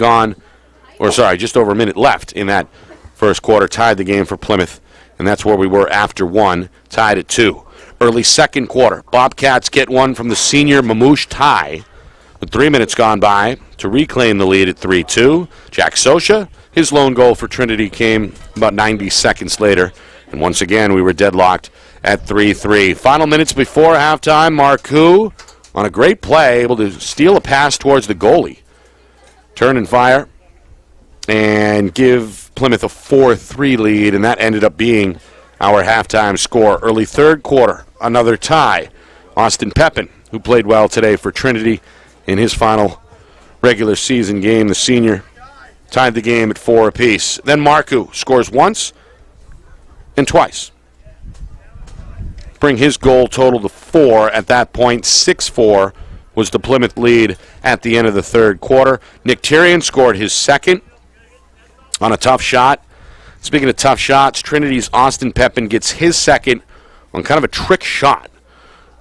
left in that first quarter, tied the game for Plymouth. And that's where we were after 1, tied at 2. Early second quarter, Bobcats get one from the senior Mamouche Ty with 3 minutes gone by to reclaim the lead at 3-2. Jack Sosha, his lone goal for Trinity came about 90 seconds later. And once again, we were deadlocked at 3-3. Final minutes before halftime, Marcoux, on a great play, able to steal a pass towards the goalie, turn and fire, and give Plymouth a 4-3 lead, and that ended up being our halftime score. Early third quarter, another tie. Austin Pepin, who played well today for Trinity in his final regular season game, the senior, tied the game at 4 apiece. Then Marcoux scores once and twice. Bring his goal total to 4 at that point. 6-4 was the Plymouth lead at the end of the third quarter. Nick Tarian scored his second on a tough shot. Speaking of tough shots, Trinity's Austin Pepin gets his second on kind of a trick shot.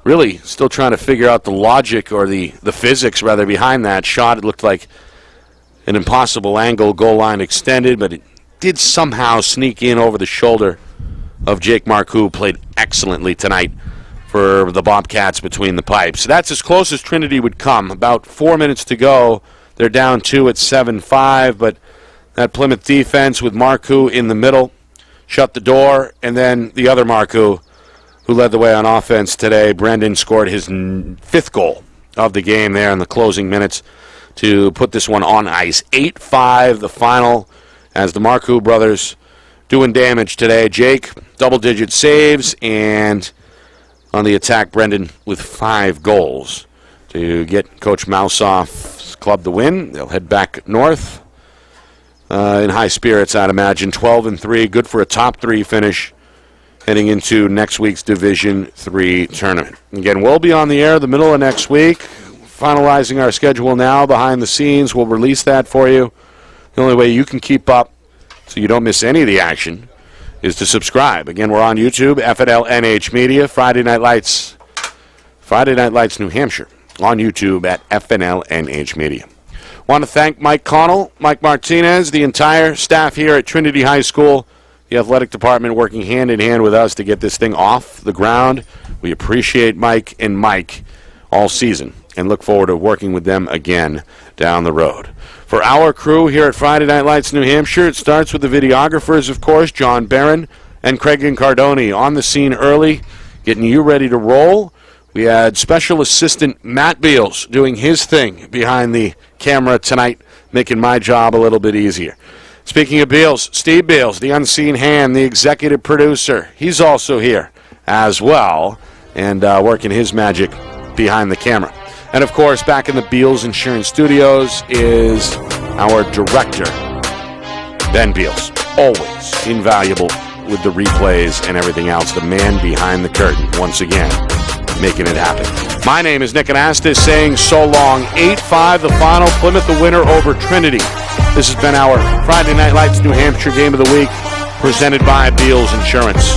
Really still trying to figure out the logic or the physics, rather, behind that shot. It looked like an impossible angle, goal line extended, but it did somehow sneak in over the shoulder of Jake Marcoux. Played excellently tonight for the Bobcats between the pipes. That's as close as Trinity would come. About 4 minutes to go. They're down 2 at 7-5, but that Plymouth defense with Marcoux in the middle shut the door, and then the other Marcoux, who led the way on offense today, Brendan, scored his 5th goal of the game there in the closing minutes to put this one on ice. 8-5 the final, as the Marcoux brothers doing damage today. Jake, double-digit saves, and on the attack, Brendan with 5 goals to get Coach Mousoff's club the win. They'll head back north in high spirits, I'd imagine. 12-3, good for a top 3 finish heading into next week's Division 3 tournament. Again, we'll be on the air the middle of next week, finalizing our schedule now behind the scenes. We'll release that for you. The only way you can keep up so you don't miss any of the action is to subscribe. Again, we're on YouTube, FNLNH Media, Friday Night Lights New Hampshire, on YouTube at FNLNH Media. Want to thank Mike Connell, Mike Martinez, the entire staff here at Trinity High School, the athletic department working hand in hand with us to get this thing off the ground. We appreciate Mike and Mike all season and look forward to working with them again down the road. For our crew here at Friday Night Lights New Hampshire, it starts with the videographers, of course, John Barron and Craig Incardoni on the scene early, getting you ready to roll. We had special assistant Matt Beals doing his thing behind the camera tonight, making my job a little bit easier. Speaking of Beals, Steve Beals, the unseen hand, the executive producer, he's also here as well and working his magic behind the camera. And, of course, back in the Beals Insurance Studios is our director, Ben Beals. Always invaluable with the replays and everything else. The man behind the curtain, once again, making it happen. My name is Nick Anastas, saying so long. 8-5 the final. Plymouth the winner over Trinity. This has been our Friday Night Lights New Hampshire Game of the Week, presented by Beals Insurance.